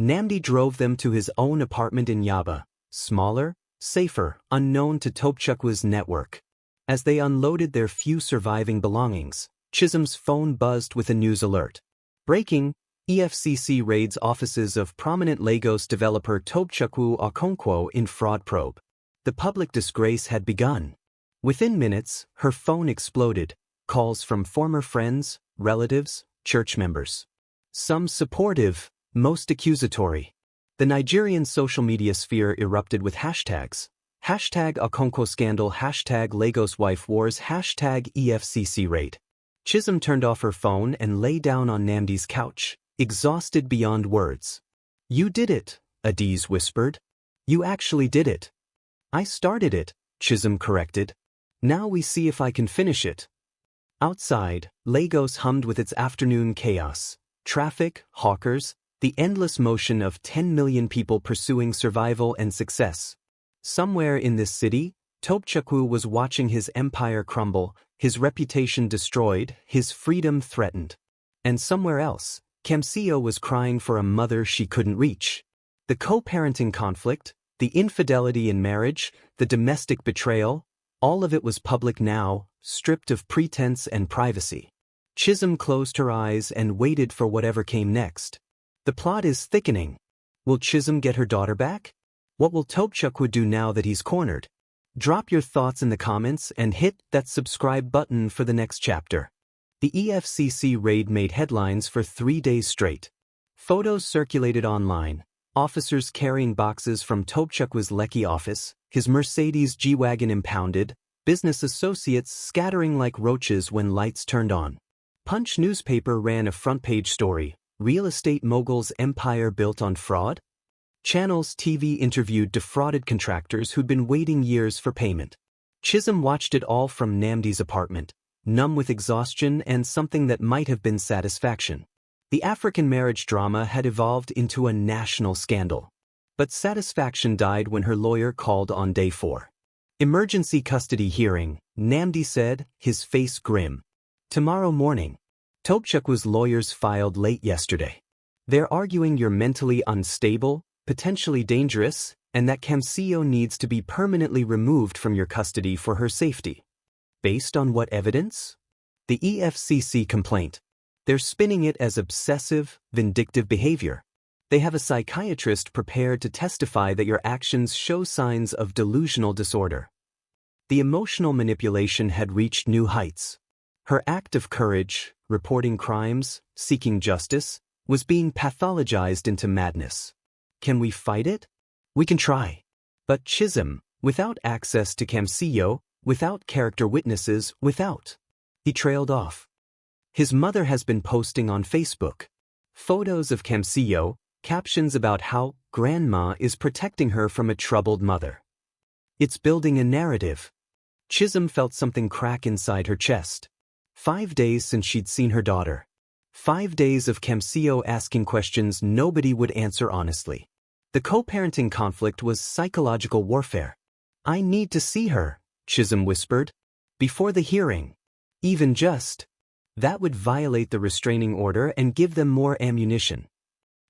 Nnamdi drove them to his own apartment in Yaba, smaller, safer, unknown to Tobechukwu's network. As they unloaded their few surviving belongings, Chisom's phone buzzed with a news alert. Breaking, EFCC raids offices of prominent Lagos developer Tobechukwu Okonkwo in fraud probe. The public disgrace had begun. Within minutes, her phone exploded, calls from former friends, relatives, church members. Some supportive, most accusatory. The Nigerian social media sphere erupted with hashtags. Hashtag Okonkwo scandal, hashtag Lagos wife wars, hashtag EFCC raid. Chisom turned off her phone and lay down on Nnamdi's couch, exhausted beyond words. You did it, Adiz whispered. You actually did it. I started it, Chisom corrected. Now we see if I can finish it. Outside, Lagos hummed with its afternoon chaos. Traffic, hawkers, the endless motion of 10 million people pursuing survival and success. Somewhere in this city, Tobechukwu was watching his empire crumble, his reputation destroyed, his freedom threatened. And somewhere else, Kemsio was crying for a mother she couldn't reach. The co-parenting conflict, the infidelity in marriage, the domestic betrayal, all of it was public now, stripped of pretense and privacy. Chisom closed her eyes and waited for whatever came next. The plot is thickening. Will Chisom get her daughter back? What will Tobechukwu do now that he's cornered? Drop your thoughts in the comments and hit that subscribe button for the next chapter. The EFCC raid made headlines for 3 days straight. Photos circulated online, officers carrying boxes from Tobechukwu's Lekki office, his Mercedes G-Wagon impounded, business associates scattering like roaches when lights turned on. Punch newspaper ran a front-page story, Real Estate Mogul's Empire Built on Fraud? Channels TV interviewed defrauded contractors who'd been waiting years for payment. Chisom watched it all from Nnamdi's apartment, numb with exhaustion and something that might have been satisfaction. The African marriage drama had evolved into a national scandal. But satisfaction died when her lawyer called on day 4. Emergency custody hearing, Nnamdi said, his face grim. Tomorrow morning. Tobechukwu's lawyers filed late yesterday. They're arguing you're mentally unstable, potentially dangerous, and that Kemsio needs to be permanently removed from your custody for her safety. Based on what evidence? The EFCC complaint. They're spinning it as obsessive, vindictive behavior. They have a psychiatrist prepared to testify that your actions show signs of delusional disorder. The emotional manipulation had reached new heights. Her act of courage, reporting crimes, seeking justice, was being pathologized into madness. Can we fight it? We can try. But Chisom, without access to Kemsio, without character witnesses, he trailed off. His mother has been posting on Facebook photos of Kemsio, captions about how grandma is protecting her from a troubled mother. It's building a narrative. Chisom felt something crack inside her chest. 5 days since she'd seen her daughter. 5 days of Kemsio asking questions nobody would answer honestly. The co-parenting conflict was psychological warfare. I need to see her, Chisom whispered. Before the hearing. Even just. That would violate the restraining order and give them more ammunition.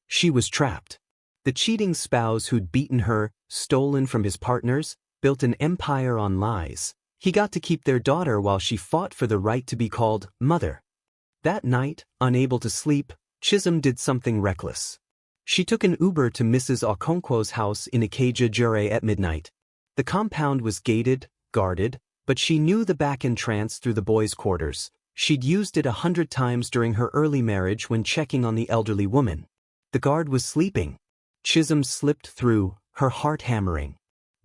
She was trapped. The cheating spouse who'd beaten her, stolen from his partners, built an empire on lies. He got to keep their daughter while she fought for the right to be called mother. That night, unable to sleep, Chisom did something reckless. She took an Uber to Mrs. Okonkwo's house in Ikeja Jure at midnight. The compound was gated, guarded, but she knew the back entrance through the boys' quarters. She'd used it 100 times during her early marriage when checking on the elderly woman. The guard was sleeping. Chisom slipped through, her heart hammering.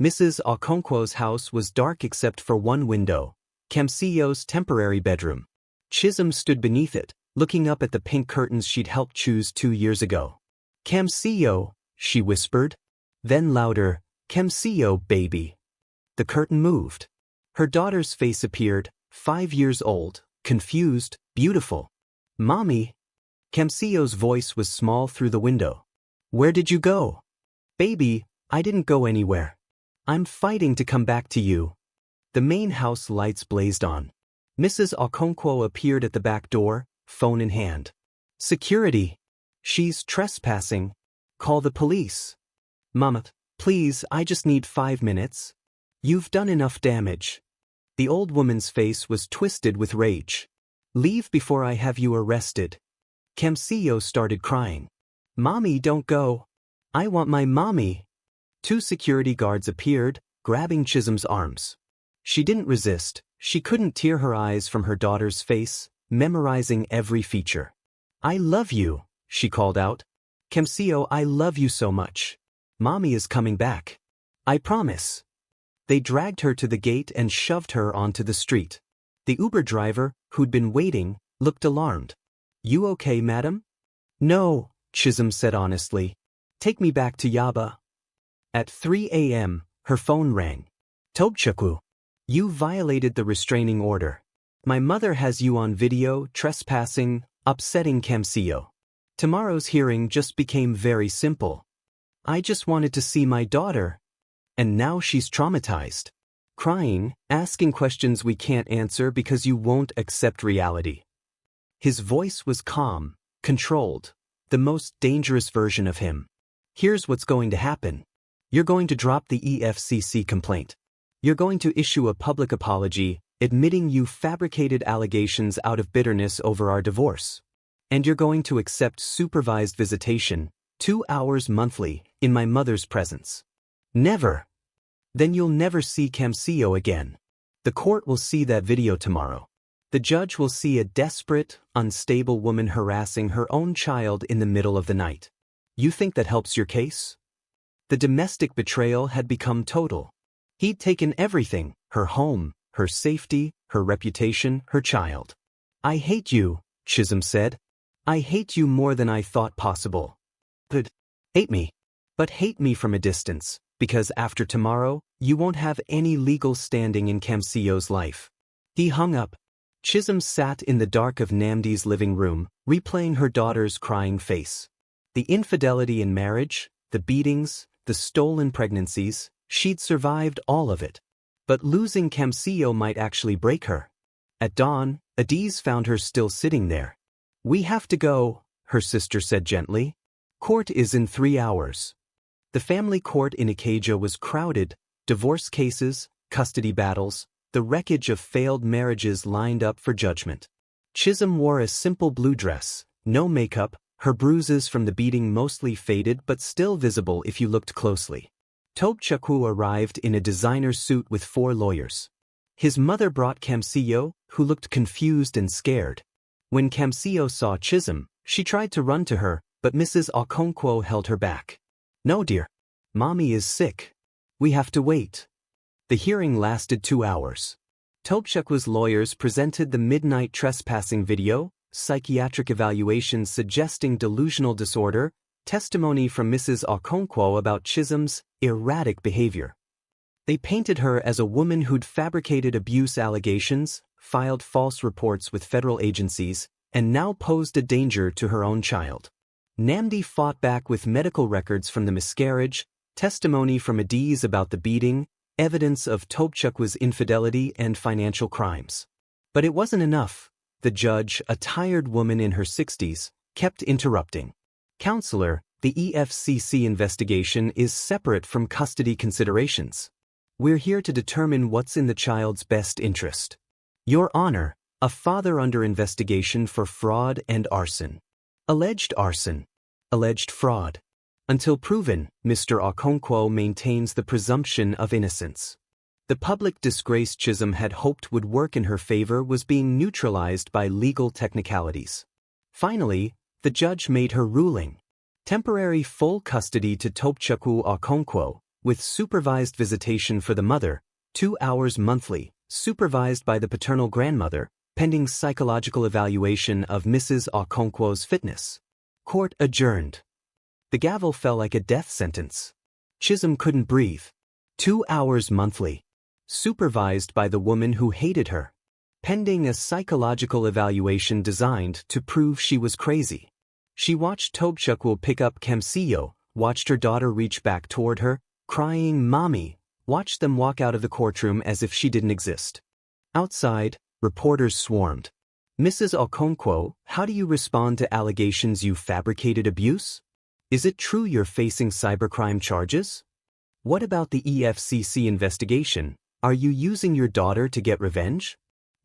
Mrs. Okonkwo's house was dark except for one window, Kamsiyo's temporary bedroom. Chisom stood beneath it, looking up at the pink curtains she'd helped choose 2 years ago. "Kamsiyo," she whispered. Then louder, "Kamsiyo, baby." The curtain moved. Her daughter's face appeared, 5 years old, confused, beautiful. "Mommy." Kamsiyo's voice was small through the window. "Where did you go?" "Baby, I didn't go anywhere. I'm fighting to come back to you." The main house lights blazed on. Mrs. Okonkwo appeared at the back door, phone in hand. "Security. She's trespassing. Call the police." "Mama, please, I just need 5 minutes. You've done enough damage." The old woman's face was twisted with rage. "Leave before I have you arrested." Kamsiyo started crying. "Mommy, don't go. I want my mommy." 2 security guards appeared, grabbing Chisom's arms. She didn't resist. She couldn't tear her eyes from her daughter's face, memorizing every feature. "I love you," she called out. "Kamsiyo, I love you so much. Mommy is coming back. I promise." They dragged her to the gate and shoved her onto the street. The Uber driver, who'd been waiting, looked alarmed. "You okay, madam?" "No," Chisom said honestly. "Take me back to Yaba." At 3 a.m., her phone rang. "Tobechukwu, you violated the restraining order. My mother has you on video, trespassing, upsetting Kamsiyo. Tomorrow's hearing just became very simple. I just wanted to see my daughter. And now she's traumatized. Crying, asking questions we can't answer because you won't accept reality." His voice was calm, controlled, the most dangerous version of him. "Here's what's going to happen. You're going to drop the EFCC complaint. You're going to issue a public apology, admitting you fabricated allegations out of bitterness over our divorce. And you're going to accept supervised visitation, 2 hours monthly, in my mother's presence. Never. Then you'll never see Kamsiyo again. The court will see that video tomorrow. The judge will see a desperate, unstable woman harassing her own child in the middle of the night. You think that helps your case?" The domestic betrayal had become total. He'd taken everything, her home, her safety, her reputation, her child. "I hate you," Chisom said. "I hate you more than I thought possible." "But hate me. But hate me from a distance, because after tomorrow, you won't have any legal standing in Kamsiyo's life." He hung up. Chisom sat in the dark of Namdi's living room, replaying her daughter's crying face. The infidelity in marriage, the beatings, the stolen pregnancies, she'd survived all of it. But losing Kamsiyo might actually break her. At dawn, Adiz found her still sitting there. "We have to go," her sister said gently. "Court is in 3 hours." The family court in Ikeja was crowded, divorce cases, custody battles, the wreckage of failed marriages lined up for judgment. Chisom wore a simple blue dress, no makeup, her bruises from the beating mostly faded but still visible if you looked closely. Tobechukwu arrived in a designer suit with 4 lawyers. His mother brought Kamsiyo, who looked confused and scared. When Kamsiyo saw Chisom, she tried to run to her, but Mrs. Okonkwo held her back. "No, dear. Mommy is sick. We have to wait." The hearing lasted 2 hours. Tobechukwu's lawyers presented the midnight trespassing video, psychiatric evaluations suggesting delusional disorder, testimony from Mrs. Okonkwo about Chisom's erratic behavior. They painted her as a woman who'd fabricated abuse allegations, filed false reports with federal agencies, and now posed a danger to her own child. Namdi fought back with medical records from the miscarriage, testimony from Adiz about the beating, evidence of Tobechukwu's infidelity and financial crimes. But it wasn't enough. The judge, a tired woman in her 60s, kept interrupting. "Counselor, The EFCC investigation is separate from custody considerations. We're here to determine what's in the child's best interest. Your Honor, a father under investigation for fraud and arson. Alleged arson. Alleged fraud. Until proven, Mr. Okonkwo maintains the presumption of innocence. The public disgrace Chisom had hoped would work in her favor was being neutralized by legal technicalities. Finally, the judge made her ruling. Temporary full custody to Tobechukwu Okonkwo, with supervised visitation for the mother, 2 hours monthly, supervised by the paternal grandmother, pending psychological evaluation of Mrs. Okonkwo's fitness. Court adjourned. The gavel fell like a death sentence. Chisom couldn't breathe. 2 hours monthly. Supervised by the woman who hated her. Pending a psychological evaluation designed to prove she was crazy. She watched Tobechukwu pick up Chisom, watched her daughter reach back toward her, crying "Mommy," watched them walk out of the courtroom as if she didn't exist. Outside, reporters swarmed. Mrs. Okonkwo, how do you respond to allegations you fabricated abuse? Is it true you're facing cybercrime charges? What about the EFCC investigation? Are you using your daughter to get revenge?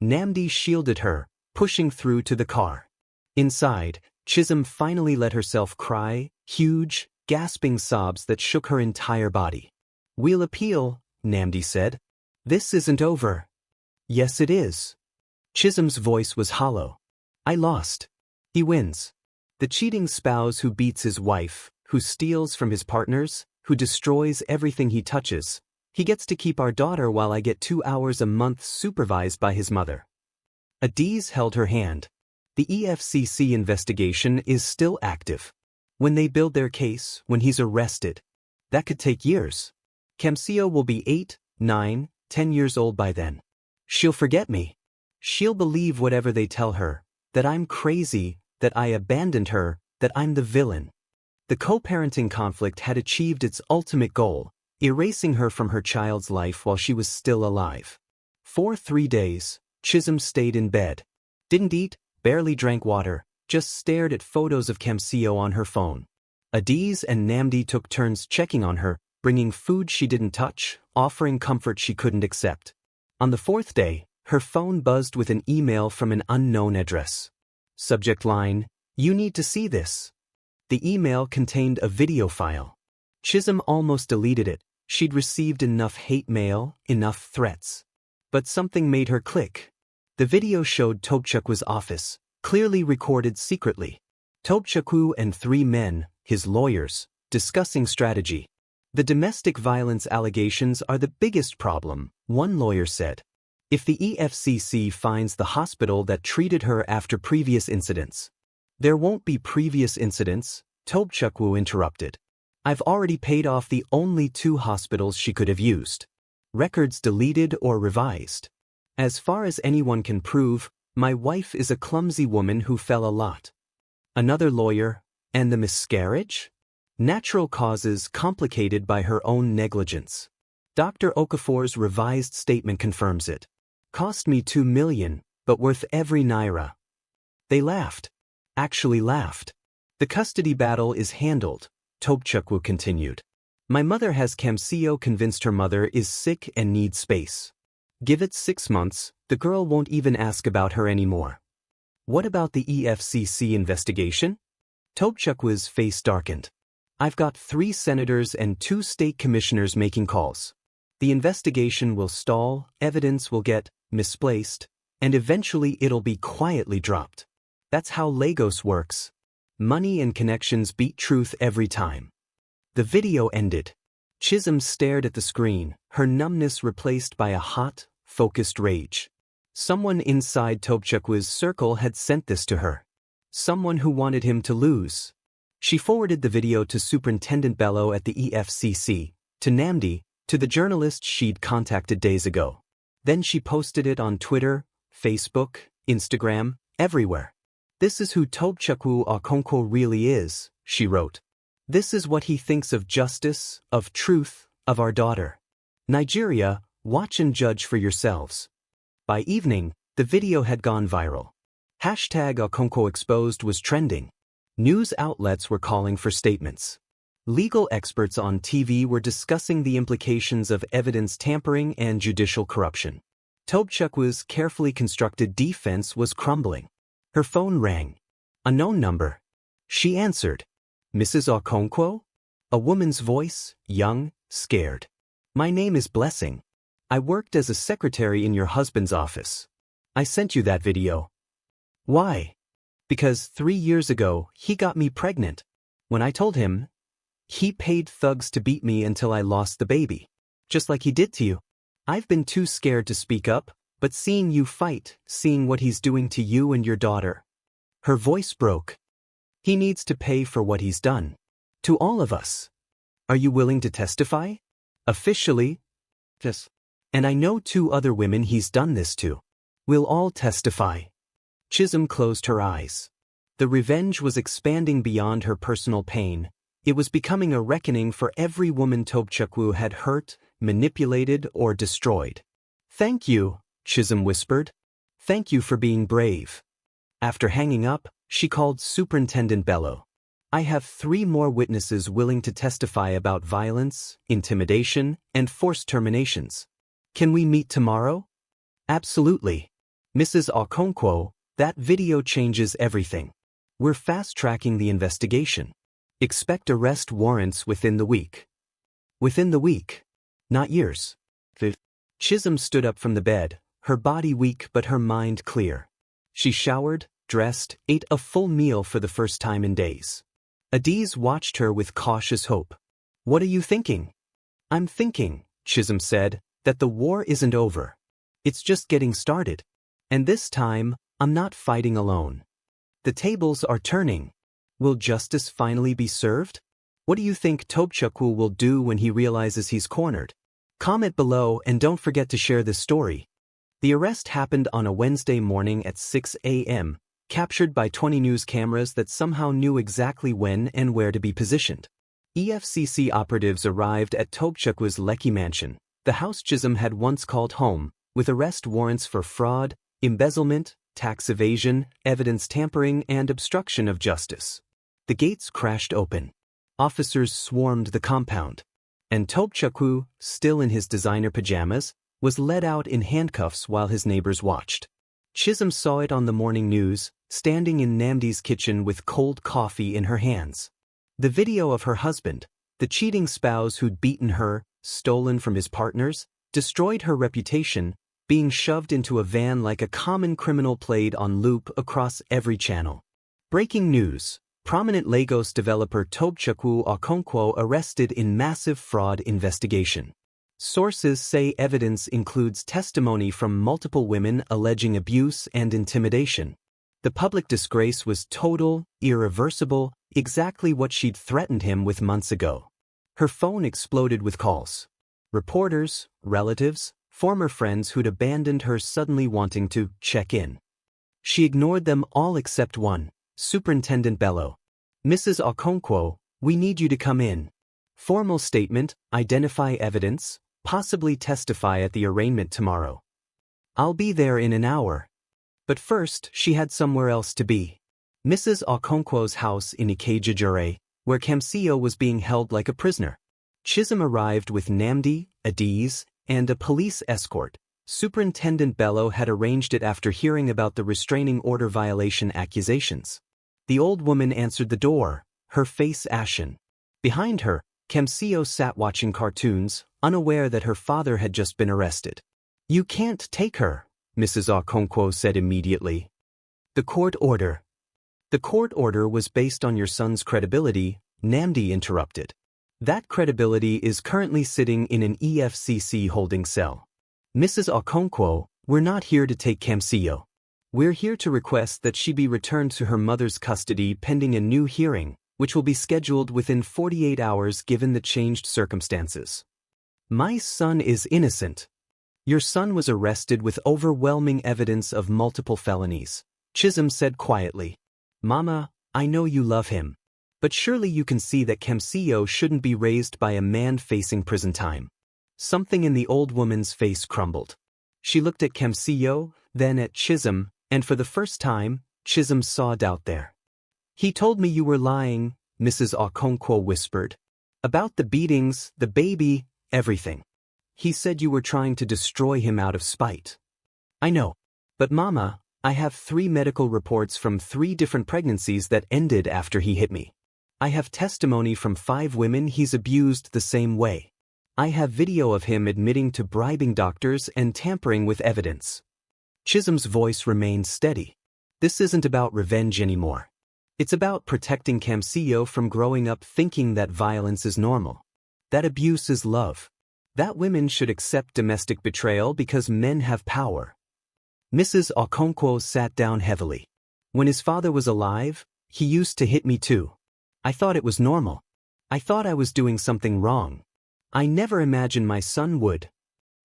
Namdi shielded her, pushing through to the car. Inside, Chisom finally let herself cry, huge, gasping sobs that shook her entire body. We'll appeal, Namdi said. This isn't over. Yes, it is. Chisom's voice was hollow. I lost. He wins. The cheating spouse who beats his wife, who steals from his partners, who destroys everything he touches. He gets to keep our daughter while I get 2 hours a month supervised by his mother. Adiz held her hand. The EFCC investigation is still active. When they build their case, when he's arrested, that could take years. Chisom will be 8, 9, 10 years old by then. She'll forget me. She'll believe whatever they tell her, that I'm crazy, that I abandoned her, that I'm the villain. The co-parenting conflict had achieved its ultimate goal, erasing her from her child's life while she was still alive. For 3 days, Chisom stayed in bed. Didn't eat, barely drank water, just stared at photos of Chisom on her phone. Adiz and Namdi took turns checking on her, bringing food she didn't touch, offering comfort she couldn't accept. On the 4th day, her phone buzzed with an email from an unknown address. Subject line, "You need to see this." The email contained a video file. Chisom almost deleted it. She'd received enough hate mail, enough threats. But something made her click. The video showed Tobechukwu's office, clearly recorded secretly. Tobechukwu and 3 men, his lawyers, discussing strategy. The domestic violence allegations are the biggest problem, one lawyer said. If the EFCC finds the hospital that treated her after previous incidents. There won't be previous incidents, Tobechukwu interrupted. I've already paid off the only 2 hospitals she could have used. Records deleted or revised. As far as anyone can prove, my wife is a clumsy woman who fell a lot. Another lawyer, and the miscarriage? Natural causes complicated by her own negligence. Dr. Okafor's revised statement confirms it. Cost me 2 million, but worth every naira. They laughed. Actually laughed. The custody battle is handled, Tobechukwu continued. My mother has Chisom convinced her mother is sick and needs space. Give it 6 months, the girl won't even ask about her anymore. What about the EFCC investigation? Tobechukwu's face darkened. I've got 3 senators and 2 state commissioners making calls. The investigation will stall, evidence will get misplaced, and eventually it'll be quietly dropped. That's how Lagos works. Money and connections beat truth every time. The video ended. Chisom stared at the screen, her numbness replaced by a hot, focused rage. Someone inside Tobechukwu's circle had sent this to her. Someone who wanted him to lose. She forwarded the video to Superintendent Bello at the EFCC, to Namdi, to the journalist she'd contacted days ago. Then she posted it on Twitter, Facebook, Instagram, everywhere. This is who Tobechukwu Okonkwo really is, she wrote. This is what he thinks of justice, of truth, of our daughter. Nigeria, watch and judge for yourselves. By evening, the video had gone viral. #Okonkwo Exposed was trending. News outlets were calling for statements. Legal experts on TV were discussing the implications of evidence tampering and judicial corruption. Tobechukwu's carefully constructed defense was crumbling. Her phone rang. A known number. She answered. Mrs. Okonkwo? A woman's voice, young, scared. My name is Blessing. I worked as a secretary in your husband's office. I sent you that video. Why? Because 3 years ago, he got me pregnant. When I told him, he paid thugs to beat me until I lost the baby. Just like he did to you. I've been too scared to speak up, but seeing you fight, seeing what he's doing to you and your daughter. Her voice broke. He needs to pay for what he's done. To all of us. Are you willing to testify? Officially? Yes. And I know 2 other women he's done this to. We'll all testify. Chisom closed her eyes. The revenge was expanding beyond her personal pain. It was becoming a reckoning for every woman Tobechukwu had hurt, manipulated, or destroyed. Thank you, Chisom whispered. Thank you for being brave. After hanging up, she called Superintendent Bello. I have 3 more witnesses willing to testify about violence, intimidation, and forced terminations. Can we meet tomorrow? Absolutely. Mrs. Okonkwo, that video changes everything. We're fast-tracking the investigation. Expect arrest warrants within the week. Within the week. Not years. Chisom stood up from the bed, her body weak but her mind clear. She showered, dressed, ate a full meal for the first time in days. Adiz watched her with cautious hope. What are you thinking? I'm thinking, Chisom said, that the war isn't over. It's just getting started. And this time, I'm not fighting alone. The tables are turning. Will justice finally be served? What do you think Tobechukwu will do when he realizes he's cornered? Comment below and don't forget to share this story. The arrest happened on a Wednesday morning at 6 a.m., captured by 20 news cameras that somehow knew exactly when and where to be positioned. EFCC operatives arrived at Tobechukwu's Lekki mansion, the house Chisom had once called home, with arrest warrants for fraud, embezzlement, tax evasion, evidence tampering, and obstruction of justice. The gates crashed open. Officers swarmed the compound. And Tobechukwu, still in his designer pajamas, was led out in handcuffs while his neighbors watched. Chisom saw it on the morning news, standing in Namdi's kitchen with cold coffee in her hands. The video of her husband, the cheating spouse who'd beaten her, stolen from his partners, destroyed her reputation, being shoved into a van like a common criminal played on loop across every channel. Breaking news. Prominent Lagos developer Tobechukwu Okonkwo arrested in massive fraud investigation. Sources say evidence includes testimony from multiple women alleging abuse and intimidation. The public disgrace was total, irreversible, exactly what she'd threatened him with months ago. Her phone exploded with calls. Reporters, relatives, former friends who'd abandoned her suddenly wanting to check in. She ignored them all except one. Superintendent Bello. Mrs. Okonkwo, we need you to come in. Formal statement, identify evidence, possibly testify at the arraignment tomorrow. I'll be there in an hour. But first, she had somewhere else to be. Mrs. Okonkwo's house in Ikeja, where Kamsio was being held like a prisoner. Chisom arrived with Namdi, Adiz, and a police escort. Superintendent Bello had arranged it after hearing about the restraining order violation accusations. The old woman answered the door, her face ashen. Behind her, Kamsio sat watching cartoons, unaware that her father had just been arrested. You can't take her, Mrs. Okonkwo said immediately. The court order. The court order was based on your son's credibility, Namdi interrupted. That credibility is currently sitting in an EFCC holding cell. Mrs. Okonkwo, we're not here to take Kamsio. We're here to request that she be returned to her mother's custody pending a new hearing, which will be scheduled within 48 hours given the changed circumstances. My son is innocent. Your son was arrested with overwhelming evidence of multiple felonies, Chisom said quietly. Mama, I know you love him. But surely you can see that Kamsio shouldn't be raised by a man facing prison time. Something in the old woman's face crumbled. She looked at Kamsio, then at Chisom, and for the first time, Chisom saw doubt there. He told me you were lying, Mrs. Okonkwo whispered. About the beatings, the baby, everything. He said you were trying to destroy him out of spite. I know. But Mama, I have 3 medical reports from 3 different pregnancies that ended after he hit me. I have testimony from 5 women he's abused the same way. I have video of him admitting to bribing doctors and tampering with evidence. Chisom's voice remained steady. This isn't about revenge anymore. It's about protecting Kamsiyo from growing up thinking that violence is normal. That abuse is love. That women should accept domestic betrayal because men have power. Mrs. Okonkwo sat down heavily. When his father was alive, he used to hit me too. I thought it was normal. I thought I was doing something wrong. I never imagined my son would.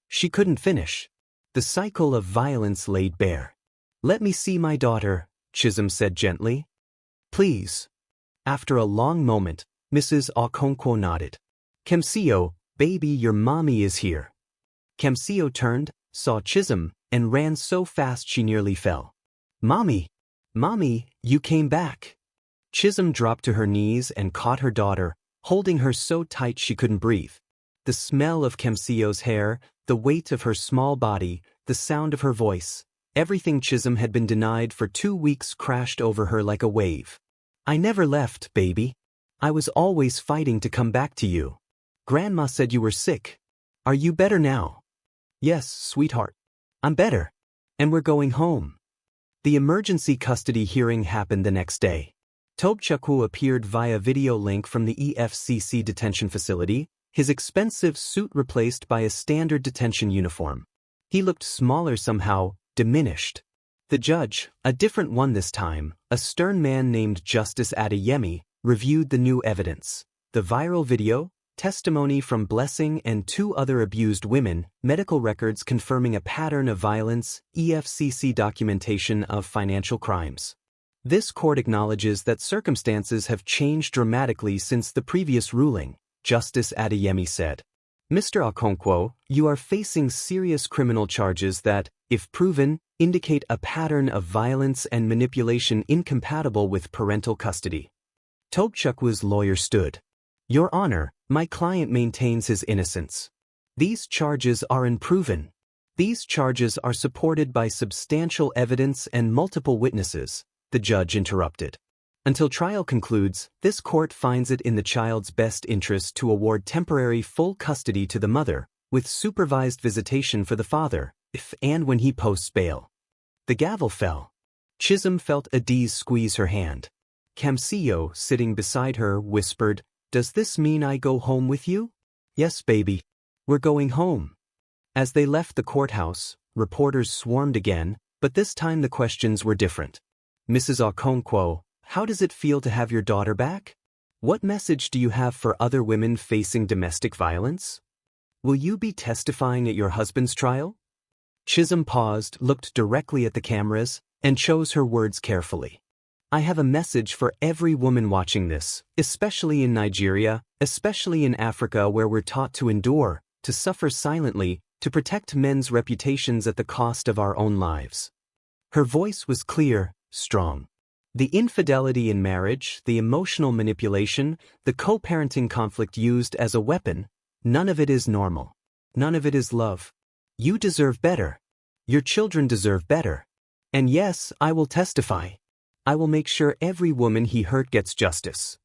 She couldn't finish. The cycle of violence laid bare. Let me see my daughter, Chisom said gently. Please. After a long moment, Mrs. Okonkwo nodded. Kamsiyo, baby, your mommy is here. Kamsiyo turned, saw Chisom, and ran so fast she nearly fell. Mommy! Mommy, you came back. Chisom dropped to her knees and caught her daughter, holding her so tight she couldn't breathe. The smell of Kamsiyo's hair, the weight of her small body, the sound of her voice, everything Chisom had been denied for 2 weeks crashed over her like a wave. I never left, baby. I was always fighting to come back to you. Grandma said you were sick. Are you better now? Yes, sweetheart. I'm better. And we're going home. The emergency custody hearing happened the next day. Tobechukwu appeared via video link from the EFCC detention facility, his expensive suit replaced by a standard detention uniform. He looked smaller somehow, diminished. The judge, a different one this time, a stern man named Justice Adeyemi, reviewed the new evidence. The viral video, testimony from Blessing and 2 other abused women, medical records confirming a pattern of violence, EFCC documentation of financial crimes. This court acknowledges that circumstances have changed dramatically since the previous ruling, Justice Adeyemi said. Mr. Okonkwo, you are facing serious criminal charges that, if proven, indicate a pattern of violence and manipulation incompatible with parental custody. Tobechukwu's lawyer stood. Your Honor, my client maintains his innocence. These charges are unproven. These charges are supported by substantial evidence and multiple witnesses, the judge interrupted. Until trial concludes, this court finds it in the child's best interest to award temporary full custody to the mother, with supervised visitation for the father, if and when he posts bail. The gavel fell. Chisom felt Adiz squeeze her hand. Kamsiyo, sitting beside her, whispered, Does this mean I go home with you? Yes, baby. We're going home. As they left the courthouse, reporters swarmed again, but this time the questions were different. Mrs. Okonkwo, how does it feel to have your daughter back? What message do you have for other women facing domestic violence? Will you be testifying at your husband's trial? Chisom paused, looked directly at the cameras, and chose her words carefully. I have a message for every woman watching this, especially in Nigeria, especially in Africa where we're taught to endure, to suffer silently, to protect men's reputations at the cost of our own lives. Her voice was clear, strong. The infidelity in marriage, the emotional manipulation, the co-parenting conflict used as a weapon, none of it is normal. None of it is love. You deserve better. Your children deserve better. And yes, I will testify. I will make sure every woman he hurt gets justice.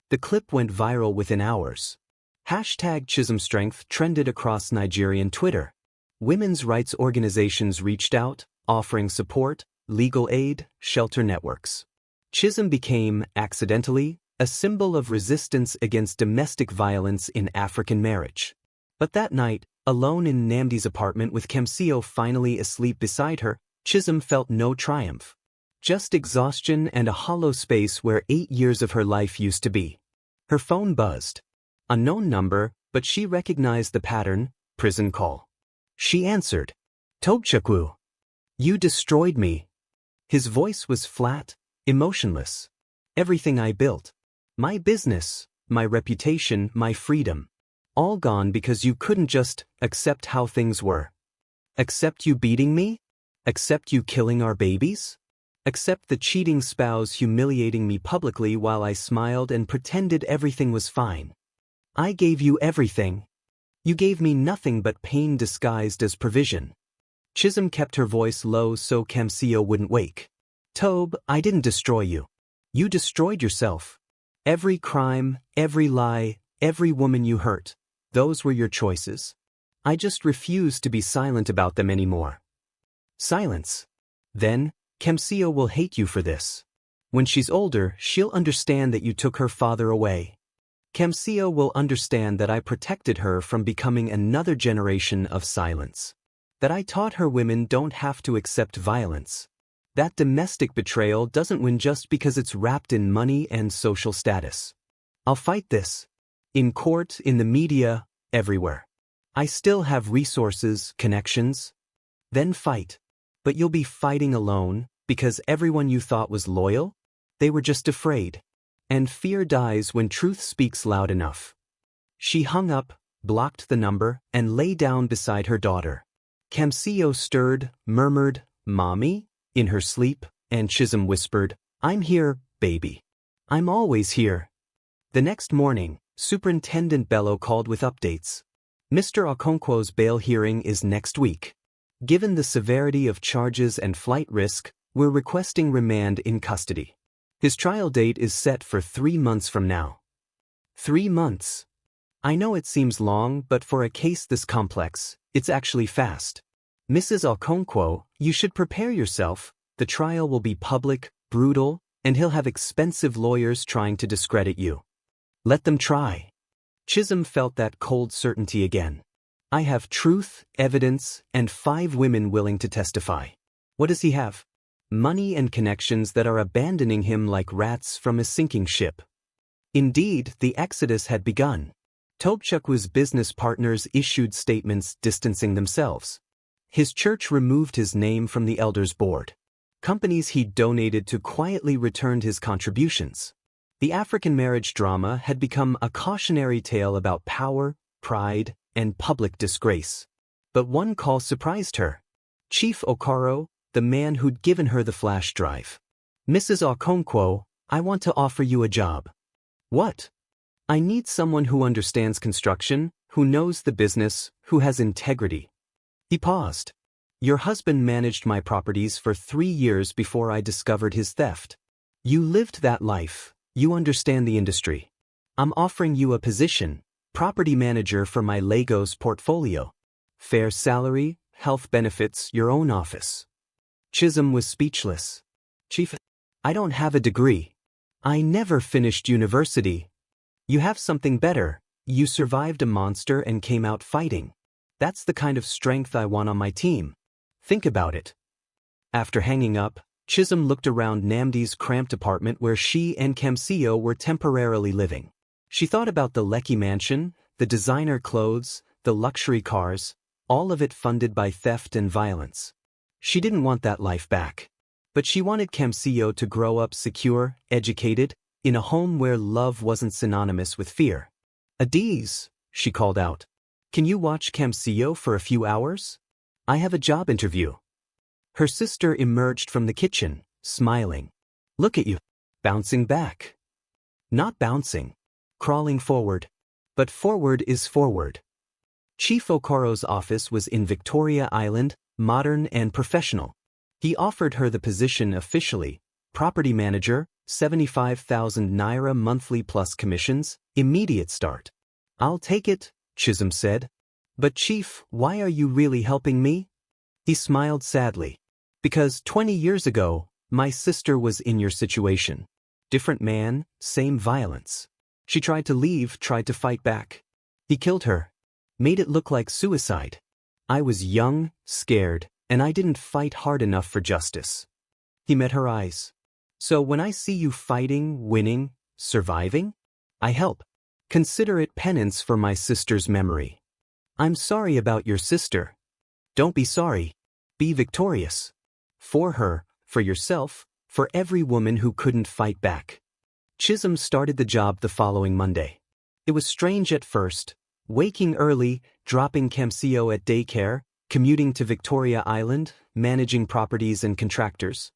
The clip went viral within hours. #ChisomStrength trended across Nigerian Twitter. Women's rights organizations reached out, offering support, legal aid, shelter networks. Chisom became, accidentally, a symbol of resistance against domestic violence in African marriage. But that night, alone in Nnamdi's apartment with Kamsiyo finally asleep beside her, Chisom felt no triumph. Just exhaustion and a hollow space where 8 years of her life used to be. Her phone buzzed. Unknown number, but she recognized the pattern, prison call. She answered. Tobechukwu. You destroyed me. His voice was flat, emotionless. Everything I built. My business, my reputation, my freedom. All gone because you couldn't just accept how things were. Accept you beating me? Accept you killing our babies? Except the cheating spouse humiliating me publicly while I smiled and pretended everything was fine. I gave you everything. You gave me nothing but pain disguised as provision. Chisom kept her voice low so Kamsio wouldn't wake. Tobe, I didn't destroy you. You destroyed yourself. Every crime, every lie, every woman you hurt, those were your choices. I just refuse to be silent about them anymore. Silence. Then, Kamsio will hate you for this. When she's older, she'll understand that you took her father away. Kamsio will understand that I protected her from becoming another generation of silence. That I taught her women don't have to accept violence. That domestic betrayal doesn't win just because it's wrapped in money and social status. I'll fight this. In court, in the media, everywhere. I still have resources, connections. Then fight. But you'll be fighting alone, because everyone you thought was loyal? They were just afraid. And fear dies when truth speaks loud enough. She hung up, blocked the number, and lay down beside her daughter. Kamsio stirred, murmured, "Mommy?" in her sleep, and Chisom whispered, "I'm here, baby. I'm always here." The next morning, Superintendent Bello called with updates. Mr. Okonkwo's bail hearing is next week. Given the severity of charges and flight risk, we're requesting remand in custody. His trial date is set for 3 months from now. 3 months. I know it seems long, but for a case this complex, it's actually fast. Mrs. Okonkwo, you should prepare yourself. The trial will be public, brutal, and he'll have expensive lawyers trying to discredit you. Let them try. Chisom felt that cold certainty again. I have truth, evidence, and 5 women willing to testify. What does he have? Money and connections that are abandoning him like rats from a sinking ship. Indeed, the exodus had begun. Tobechukwu's business partners issued statements distancing themselves. His church removed his name from the elders' board. Companies he'd donated to quietly returned his contributions. The African marriage drama had become a cautionary tale about power, pride, and public disgrace. But one call surprised her. Chief Okoro, the man who'd given her the flash drive. "Mrs. Okonkwo, I want to offer you a job." "What?" "I need someone who understands construction, who knows the business, who has integrity." He paused. "Your husband managed my properties for 3 years before I discovered his theft. You lived that life. You understand the industry. I'm offering you a position, property manager for my Lagos portfolio. Fair salary, health benefits, your own office." Chisom was speechless. "Chief, I don't have a degree. I never finished university." "You have something better. You survived a monster and came out fighting. That's the kind of strength I want on my team. Think about it." After hanging up, Chisom looked around Namdi's cramped apartment where she and Kamsio were temporarily living. She thought about the Lekki mansion, the designer clothes, the luxury cars, all of it funded by theft and violence. She didn't want that life back. But she wanted Kamsio to grow up secure, educated, in a home where love wasn't synonymous with fear. "Adiz," she called out. "Can you watch Kamsio for a few hours? I have a job interview." Her sister emerged from the kitchen, smiling. "Look at you. Bouncing back." Not bouncing. Crawling forward. But forward is forward. Chief Okoro's office was in Victoria Island, modern and professional. He offered her the position officially, property manager, 75,000 naira monthly plus commissions, immediate start. "I'll take it," Chisom said. "But Chief, why are you really helping me?" He smiled sadly. "Because 20 years ago, my sister was in your situation. Different man, same violence. She tried to leave, tried to fight back. He killed her. Made it look like suicide. I was young, scared, and I didn't fight hard enough for justice." He met her eyes. "So when I see you fighting, winning, surviving, I help. Consider it penance for my sister's memory. I'm sorry about your sister. Don't be sorry. Be victorious. For her, for yourself, for every woman who couldn't fight back." Chisom started the job the following Monday. It was strange at first, waking early, dropping Kamsio at daycare, commuting to Victoria Island, managing properties and contractors.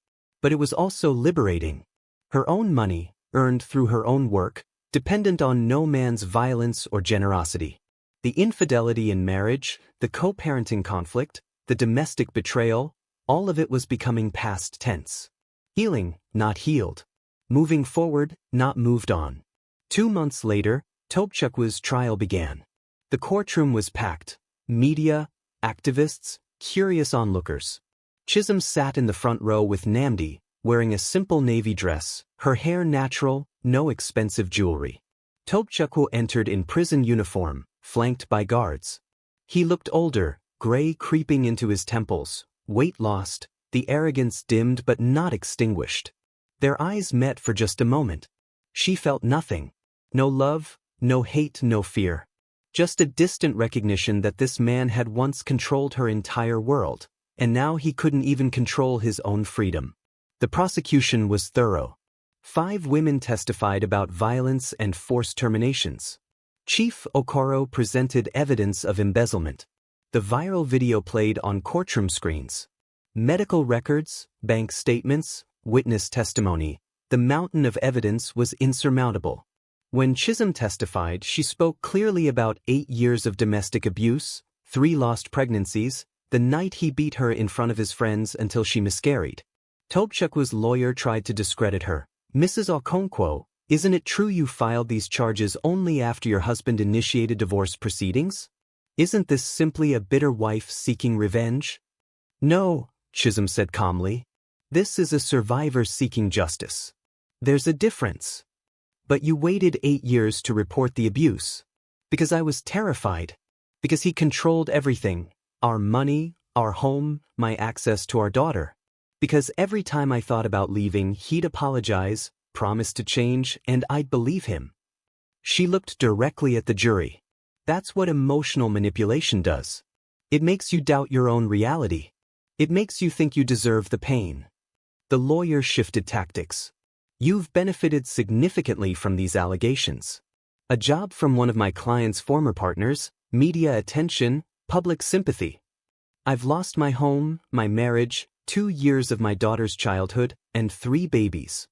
but it was also liberating. Her own money, earned through her own work, dependent on no man's violence or generosity. The infidelity in marriage, the co-parenting conflict, the domestic betrayal, all of it was becoming past tense. Healing, not healed. Moving forward, not moved on. 2 months later, Tobechukwu's trial began. The courtroom was packed. Media, activists, curious onlookers. Chisom sat in the front row with Namdi, wearing a simple navy dress, her hair natural, no expensive jewelry. Tobechukwu entered in prison uniform, flanked by guards. He looked older, gray creeping into his temples, weight lost, the arrogance dimmed but not extinguished. Their eyes met for just a moment. She felt nothing. No love, no hate, no fear. Just a distant recognition that this man had once controlled her entire world, and now he couldn't even control his own freedom. The prosecution was thorough. 5 women testified about violence and forced terminations. Chief Okoro presented evidence of embezzlement. The viral video played on courtroom screens. Medical records, bank statements, witness testimony. The mountain of evidence was insurmountable. When Chisom testified, she spoke clearly about 8 years of domestic abuse, 3 lost pregnancies, the night he beat her in front of his friends until she miscarried. Tobechukwu's lawyer tried to discredit her. Mrs. Okonkwo, isn't it true you filed these charges only after your husband initiated divorce proceedings? Isn't this simply a bitter wife seeking revenge? No, Chisom said calmly. This is a survivor seeking justice. There's a difference. But you waited 8 years to report the abuse. Because I was terrified. Because he controlled everything. Our money, our home, my access to our daughter. Because every time I thought about leaving, he'd apologize, promise to change, and I'd believe him. She looked directly at the jury. That's what emotional manipulation does. It makes you doubt your own reality. It makes you think you deserve the pain. The lawyer shifted tactics. You've benefited significantly from these allegations. A job from one of my client's former partners, media attention, public sympathy. I've lost my home, my marriage, 2 years of my daughter's childhood, and 3 babies.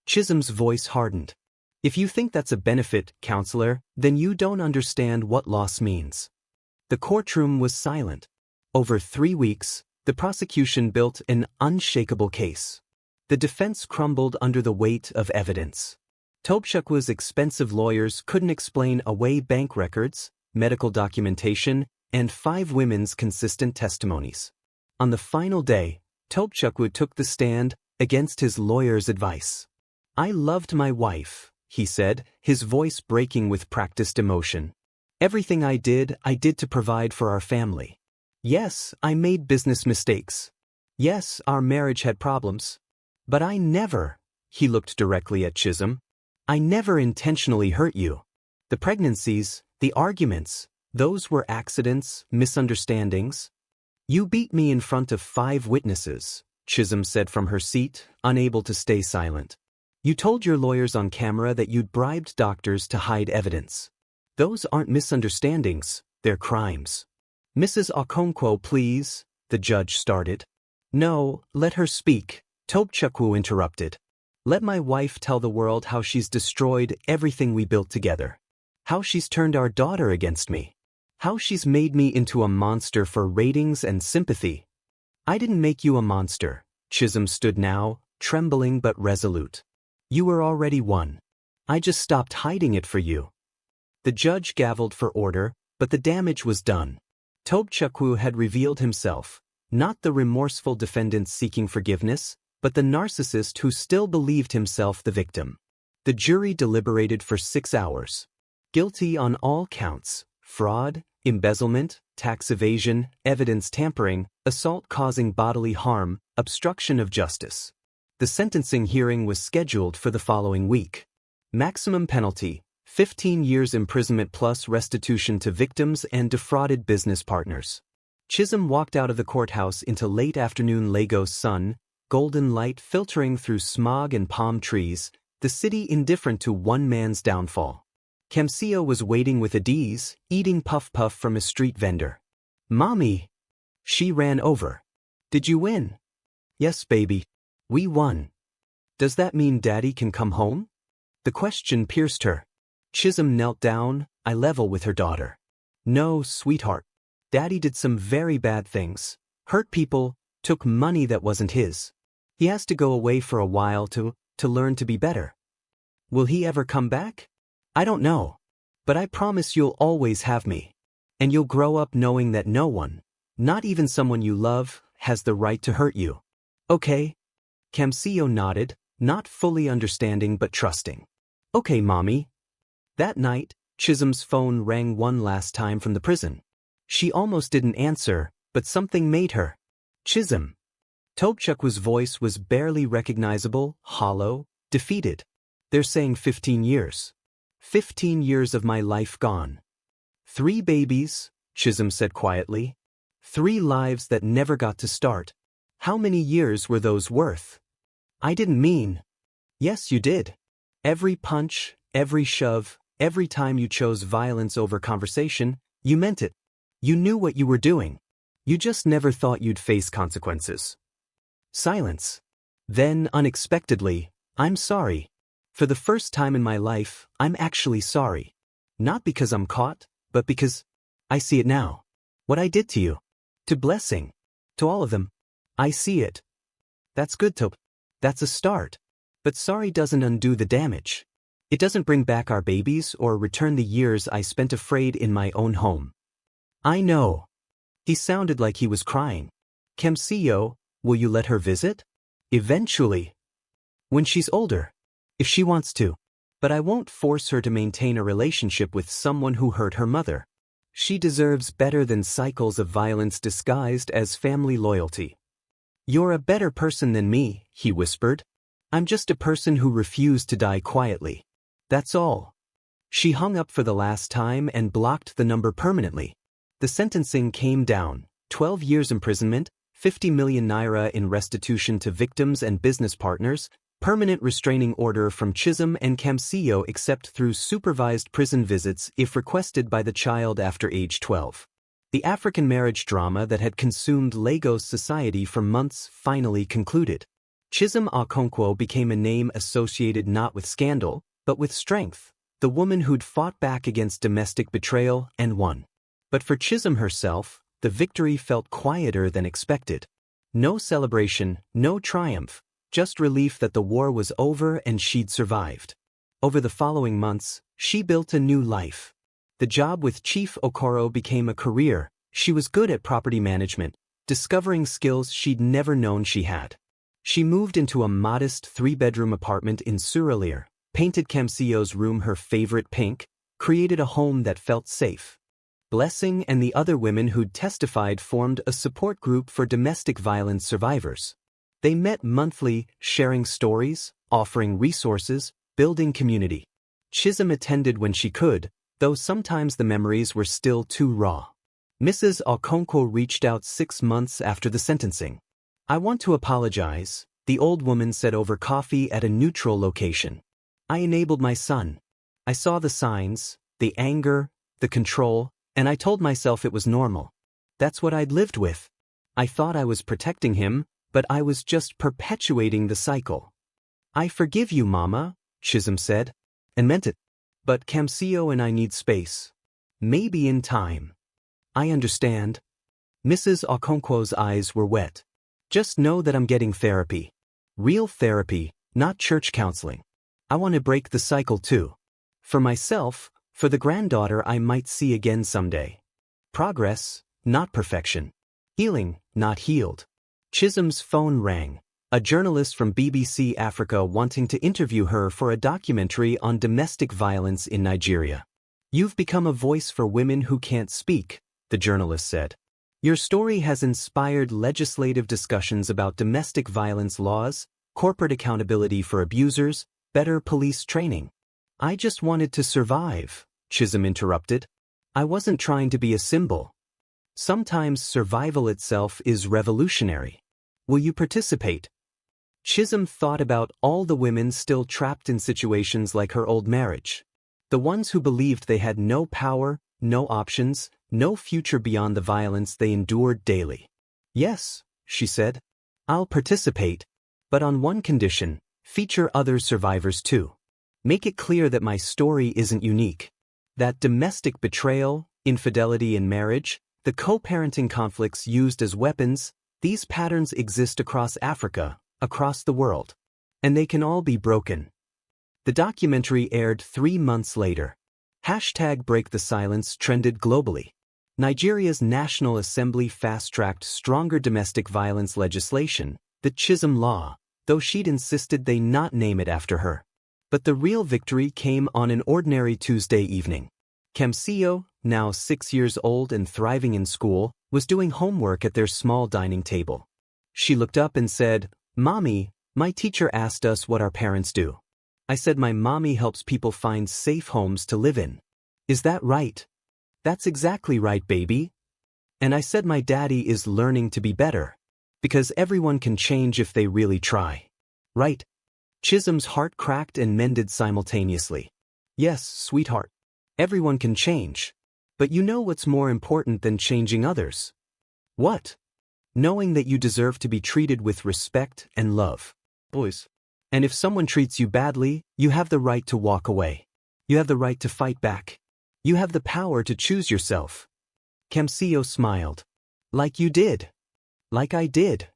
Chisom's voice hardened. If you think that's a benefit, counselor, then you don't understand what loss means. The courtroom was silent. Over 3 weeks, the prosecution built an unshakable case. The defense crumbled under the weight of evidence. Tobechukwu's expensive lawyers couldn't explain away bank records, medical documentation, and 5 women's consistent testimonies. On the final day, Tobechukwu took the stand against his lawyer's advice. I loved my wife, he said, his voice breaking with practiced emotion. Everything I did to provide for our family. Yes, I made business mistakes. Yes, our marriage had problems. But I never, he looked directly at Chisom, I never intentionally hurt you. The pregnancies, the arguments, those were accidents, misunderstandings. You beat me in front of 5 witnesses, Chisom said from her seat, unable to stay silent. You told your lawyers on camera that you'd bribed doctors to hide evidence. Those aren't misunderstandings, they're crimes. Mrs. Okonkwo, please, the judge started. No, let her speak, Tobechukwu interrupted. Let my wife tell the world how she's destroyed everything we built together. How she's turned our daughter against me. How she's made me into a monster for ratings and sympathy. I didn't make you a monster, Chisom stood now, trembling but resolute. You were already one. I just stopped hiding it for you. The judge gavelled for order, but the damage was done. Tobechukwu had revealed himself, not the remorseful defendant seeking forgiveness, but the narcissist who still believed himself the victim. The jury deliberated for 6 hours. Guilty on all counts: fraud, embezzlement, tax evasion, evidence tampering, assault causing bodily harm, obstruction of justice. The sentencing hearing was scheduled for the following week. Maximum penalty: 15 years imprisonment plus restitution to victims and defrauded business partners. Chisom walked out of the courthouse into late afternoon Lagos sun, golden light filtering through smog and palm trees, the city indifferent to one man's downfall. Kamsio was waiting with Adiz, eating puff-puff from a street vendor. Mommy! She ran over. Did you win? Yes, baby. We won. Does that mean Daddy can come home? The question pierced her. Chisom knelt down, eye level with her daughter. No, sweetheart. Daddy did some very bad things. Hurt people, took money that wasn't his. He has to go away for a while to learn to be better. Will he ever come back? I don't know. But I promise you'll always have me. And you'll grow up knowing that no one, not even someone you love, has the right to hurt you. Okay? Kamsio nodded, not fully understanding but trusting. Okay, Mommy. That night, Chisom's phone rang one last time from the prison. She almost didn't answer, but something made her. Chisom. Tobechukwu's voice was barely recognizable, hollow, defeated. They're saying 15 years. 15 years of my life gone. 3 babies, Chisom said quietly. 3 lives that never got to start. How many years were those worth? I didn't mean. Yes, you did. Every punch, every shove, every time you chose violence over conversation, you meant it. You knew what you were doing. You just never thought you'd face consequences. Silence. Then, unexpectedly, I'm sorry. For the first time in my life, I'm actually sorry. Not because I'm caught, but because I see it now. What I did to you. To Blessing. To all of them. I see it. That's good, Tobe. That's a start. But sorry doesn't undo the damage. It doesn't bring back our babies or return the years I spent afraid in my own home. I know. He sounded like he was crying. Kamsio, will you let her visit? Eventually. When she's older. If she wants to. But I won't force her to maintain a relationship with someone who hurt her mother. She deserves better than cycles of violence disguised as family loyalty. You're a better person than me, he whispered. I'm just a person who refused to die quietly. That's all. She hung up for the last time and blocked the number permanently. The sentencing came down, 12 years imprisonment, 50 million naira in restitution to victims and business partners, permanent restraining order from Chisom and Kamsio except through supervised prison visits if requested by the child after age 12. The African marriage drama that had consumed Lagos society for months finally concluded. Chisom Okonkwo became a name associated not with scandal, but with strength, the woman who'd fought back against domestic betrayal and won. But for Chisom herself, the victory felt quieter than expected. No celebration, no triumph, just relief that the war was over and she'd survived. Over the following months, she built a new life. The job with Chief Okoro became a career. She was good at property management, discovering skills she'd never known she had. She moved into a modest 3-bedroom apartment in Surulere, painted Kamsio's room her favorite pink, created a home that felt safe. Blessing and the other women who'd testified formed a support group for domestic violence survivors. They met monthly, sharing stories, offering resources, building community. Chisom attended when she could, though sometimes the memories were still too raw. Mrs. Okonkwo reached out 6 months after the sentencing. I want to apologize, the old woman said over coffee at a neutral location. I enabled my son. I saw the signs, the anger, the control, and I told myself it was normal. That's what I'd lived with. I thought I was protecting him, but I was just perpetuating the cycle. I forgive you, Mama, Chisom said, and meant it. But Kamsio and I need space. Maybe in time. I understand. Mrs. Okonkwo's eyes were wet. Just know that I'm getting therapy. Real therapy, not church counseling. I want to break the cycle too. For myself, for the granddaughter I might see again someday. Progress, not perfection. Healing, not healed. Chisom's phone rang. A journalist from BBC Africa wanting to interview her for a documentary on domestic violence in Nigeria. You've become a voice for women who can't speak, the journalist said. Your story has inspired legislative discussions about domestic violence laws, corporate accountability for abusers, better police training. I just wanted to survive, Chisom interrupted. I wasn't trying to be a symbol. Sometimes survival itself is revolutionary. Will you participate? Chisom thought about all the women still trapped in situations like her old marriage. The ones who believed they had no power, no options, no future beyond the violence they endured daily. Yes, she said. I'll participate. But on one condition, feature other survivors too. Make it clear that my story isn't unique. That domestic betrayal, infidelity in marriage, the co-parenting conflicts used as weapons, these patterns exist across Africa, across the world. And they can all be broken. The documentary aired 3 months later. #Break the Silence trended globally. Nigeria's National Assembly fast-tracked stronger domestic violence legislation, the Chisom law, though she'd insisted they not name it after her. But the real victory came on an ordinary Tuesday evening. Chisom, now 6 years old and thriving in school, was doing homework at their small dining table. She looked up and said, "Mommy, my teacher asked us what our parents do." I said, "My mommy helps people find safe homes to live in." "Is that right?" "That's exactly right, baby." And I said, "My daddy is learning to be better. Because everyone can change if they really try." "Right." Chisom's heart cracked and mended simultaneously. "Yes, sweetheart. Everyone can change. But you know what's more important than changing others?" "What?" "Knowing that you deserve to be treated with respect and love." "Boys. And if someone treats you badly, you have the right to walk away. You have the right to fight back. You have the power to choose yourself." Chisom smiled. "Like you did." "Like I did."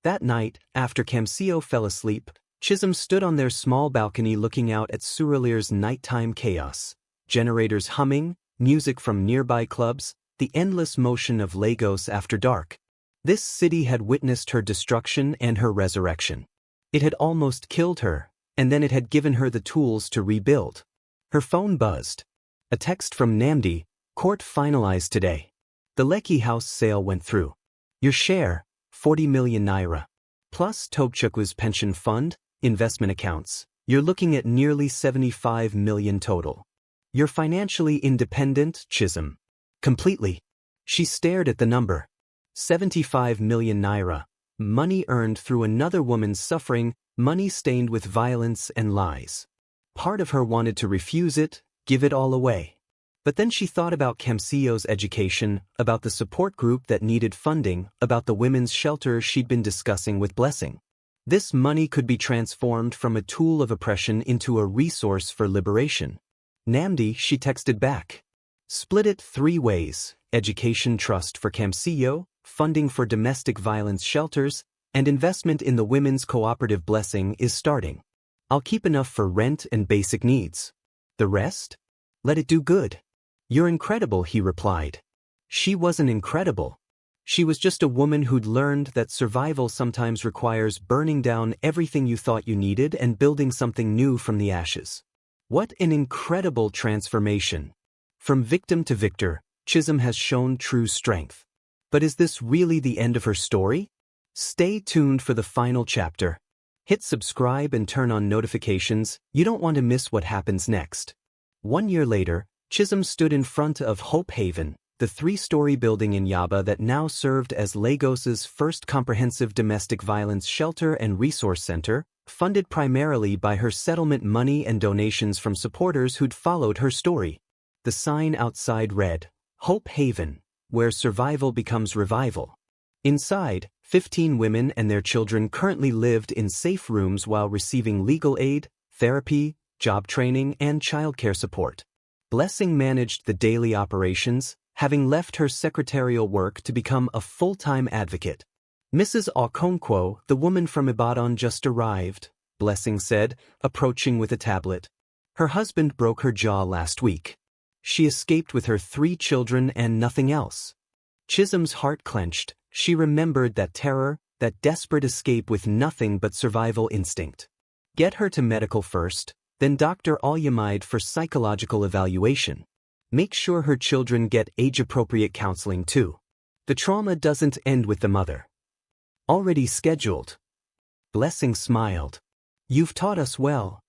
That night, after Chisom fell asleep, Chisom stood on their small balcony looking out at Surulir's nighttime chaos. Generators humming, music from nearby clubs, the endless motion of Lagos after dark. This city had witnessed her destruction and her resurrection. It had almost killed her, and then it had given her the tools to rebuild. Her phone buzzed. A text from Namdi, "Court finalized today. The Lekki house sale went through. Your share, 40 million naira. Plus Tobechukwu's pension fund, investment accounts. You're looking at nearly 75 million total. You're financially independent, Chisom." "Completely." She stared at the number. 75 million naira. Money earned through another woman's suffering, money stained with violence and lies. Part of her wanted to refuse it, give it all away. But then she thought about Chimsom's education, about the support group that needed funding, about the women's shelter she'd been discussing with Blessing. This money could be transformed from a tool of oppression into a resource for liberation. "Namdi," she texted back. "Split it 3 ways, education trust for Chisom, funding for domestic violence shelters, and investment in the women's cooperative. Blessing is starting. I'll keep enough for rent and basic needs. The rest? Let it do good." "You're incredible," he replied. She wasn't incredible. She was just a woman who'd learned that survival sometimes requires burning down everything you thought you needed and building something new from the ashes. What an incredible transformation. From victim to victor, Chisom has shown true strength. But is this really the end of her story? Stay tuned for the final chapter. Hit subscribe and turn on notifications. You don't want to miss what happens next. 1 year later, Chisom stood in front of Hope Haven, the 3-story building in Yaba that now served as Lagos's first comprehensive domestic violence shelter and resource center, funded primarily by her settlement money and donations from supporters who'd followed her story. The sign outside read, "Hope Haven, where survival becomes revival." Inside, 15 women and their children currently lived in safe rooms while receiving legal aid, therapy, job training, and childcare support. Blessing managed the daily operations, having left her secretarial work to become a full-time advocate. "Mrs. Okonkwo, the woman from Ibadan, just arrived," Blessing said, approaching with a tablet. "Her husband broke her jaw last week. She escaped with her 3 children and nothing else." Chisom's heart clenched. She remembered that terror, that desperate escape with nothing but survival instinct. Get her to medical first, then Dr. Alyamide for psychological evaluation. Make sure her children get age-appropriate counseling too. The trauma doesn't end with the mother. Already scheduled. Blessing smiled. "You've taught us well."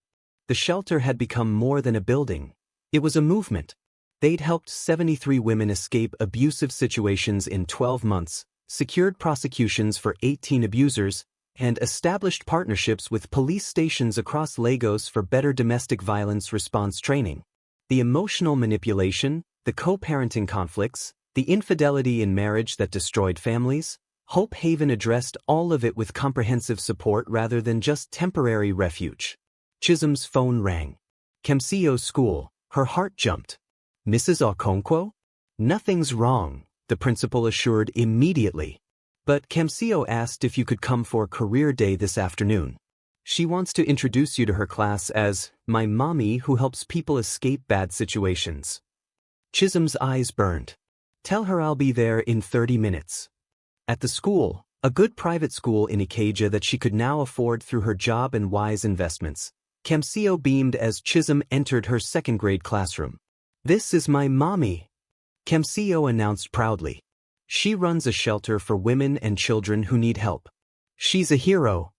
The shelter had become more than a building. It was a movement. They'd helped 73 women escape abusive situations in 12 months, secured prosecutions for 18 abusers, and established partnerships with police stations across Lagos for better domestic violence response training. The emotional manipulation, the co-parenting conflicts, the infidelity in marriage that destroyed families, Hope Haven addressed all of it with comprehensive support rather than just temporary refuge. Chisom's phone rang. Kemsio's school. Her heart jumped. Mrs. Okonkwo? Nothing's wrong, the principal assured immediately. But Kemsio asked if you could come for career day this afternoon. She wants to introduce you to her class as my mommy who helps people escape bad situations. Chisom's eyes burned. Tell her I'll be there in 30 minutes. At the school, a good private school in Ikeja that she could now afford through her job and wise investments, Kemsio beamed as Chisom entered her second-grade classroom. This is my mommy, Kemsio announced proudly. She runs a shelter for women and children who need help. She's a hero.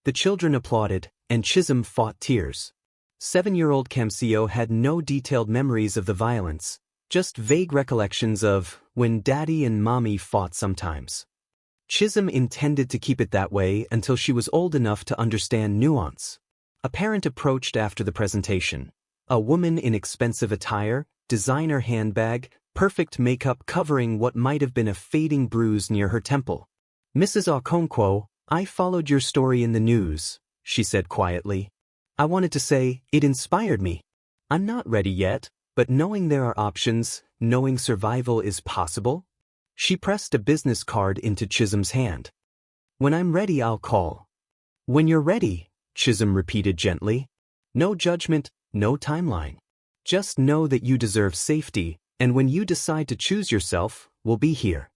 The children applauded, and Chisom fought tears. 7-year-old Kemsio had no detailed memories of the violence, just vague recollections of when daddy and mommy fought sometimes. Chisom intended to keep it that way until she was old enough to understand nuance. A parent approached after the presentation. A woman in expensive attire, designer handbag, perfect makeup covering what might have been a fading bruise near her temple. Mrs. Okonkwo, I followed your story in the news, she said quietly. I wanted to say, it inspired me. I'm not ready yet, but knowing there are options, knowing survival is possible. She pressed a business card into Chisom's hand. When I'm ready, I'll call. When you're ready, Chisom repeated gently. No judgment, no timeline. Just know that you deserve safety, and when you decide to choose yourself, we'll be here.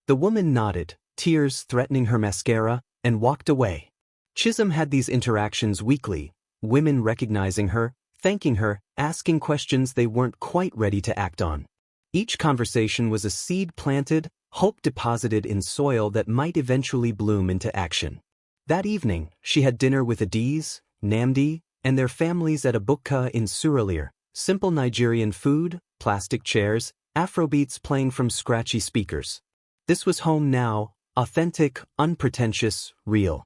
The woman nodded, tears threatening her mascara, and walked away. Chisom had these interactions weekly, women recognizing her, thanking her, asking questions they weren't quite ready to act on. Each conversation was a seed planted, hope deposited in soil that might eventually bloom into action. That evening, she had dinner with Adiz, Namdi, and their families at a bukka in Surulere. Simple Nigerian food, plastic chairs, Afrobeats playing from scratchy speakers. This was home now, authentic, unpretentious, real.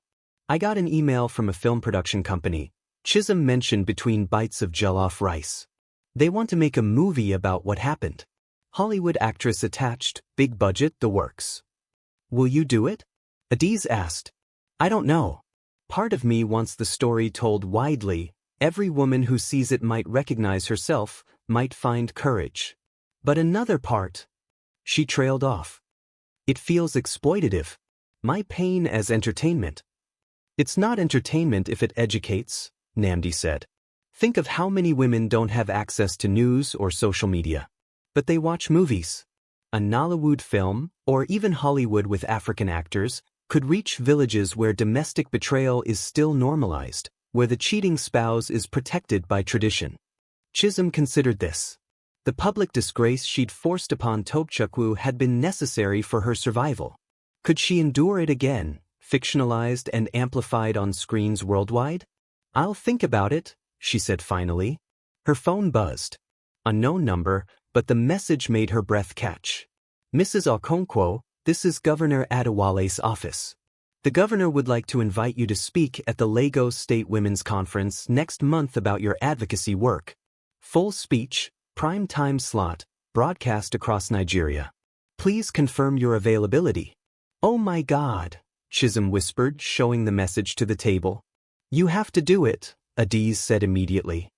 I got an email from a film production company, Chisom mentioned between bites of jollof rice. They want to make a movie about what happened. Hollywood actress attached, big budget, the works. Will you do it? Adiz asked. I don't know. Part of me wants the story told widely. Every woman who sees it might recognize herself, might find courage. But another part. She trailed off. It feels exploitative. My pain as entertainment. It's not entertainment if it educates, Namdi said. Think of how many women don't have access to news or social media. But they watch movies. A Nollywood film, or even Hollywood with African actors, could reach villages where domestic betrayal is still normalized, where the cheating spouse is protected by tradition. Chisom considered this. The public disgrace she'd forced upon Tobechukwu had been necessary for her survival. Could she endure it again, fictionalized and amplified on screens worldwide? I'll think about it, she said finally. Her phone buzzed. A known number, but the message made her breath catch. Mrs. Okonkwo, this is Governor Adewale's office. The governor would like to invite you to speak at the Lagos State Women's Conference next month about your advocacy work. Full speech, prime time slot, broadcast across Nigeria. Please confirm your availability. Oh my God, Chisom whispered, showing the message to the table. You have to do it, Adiz said immediately.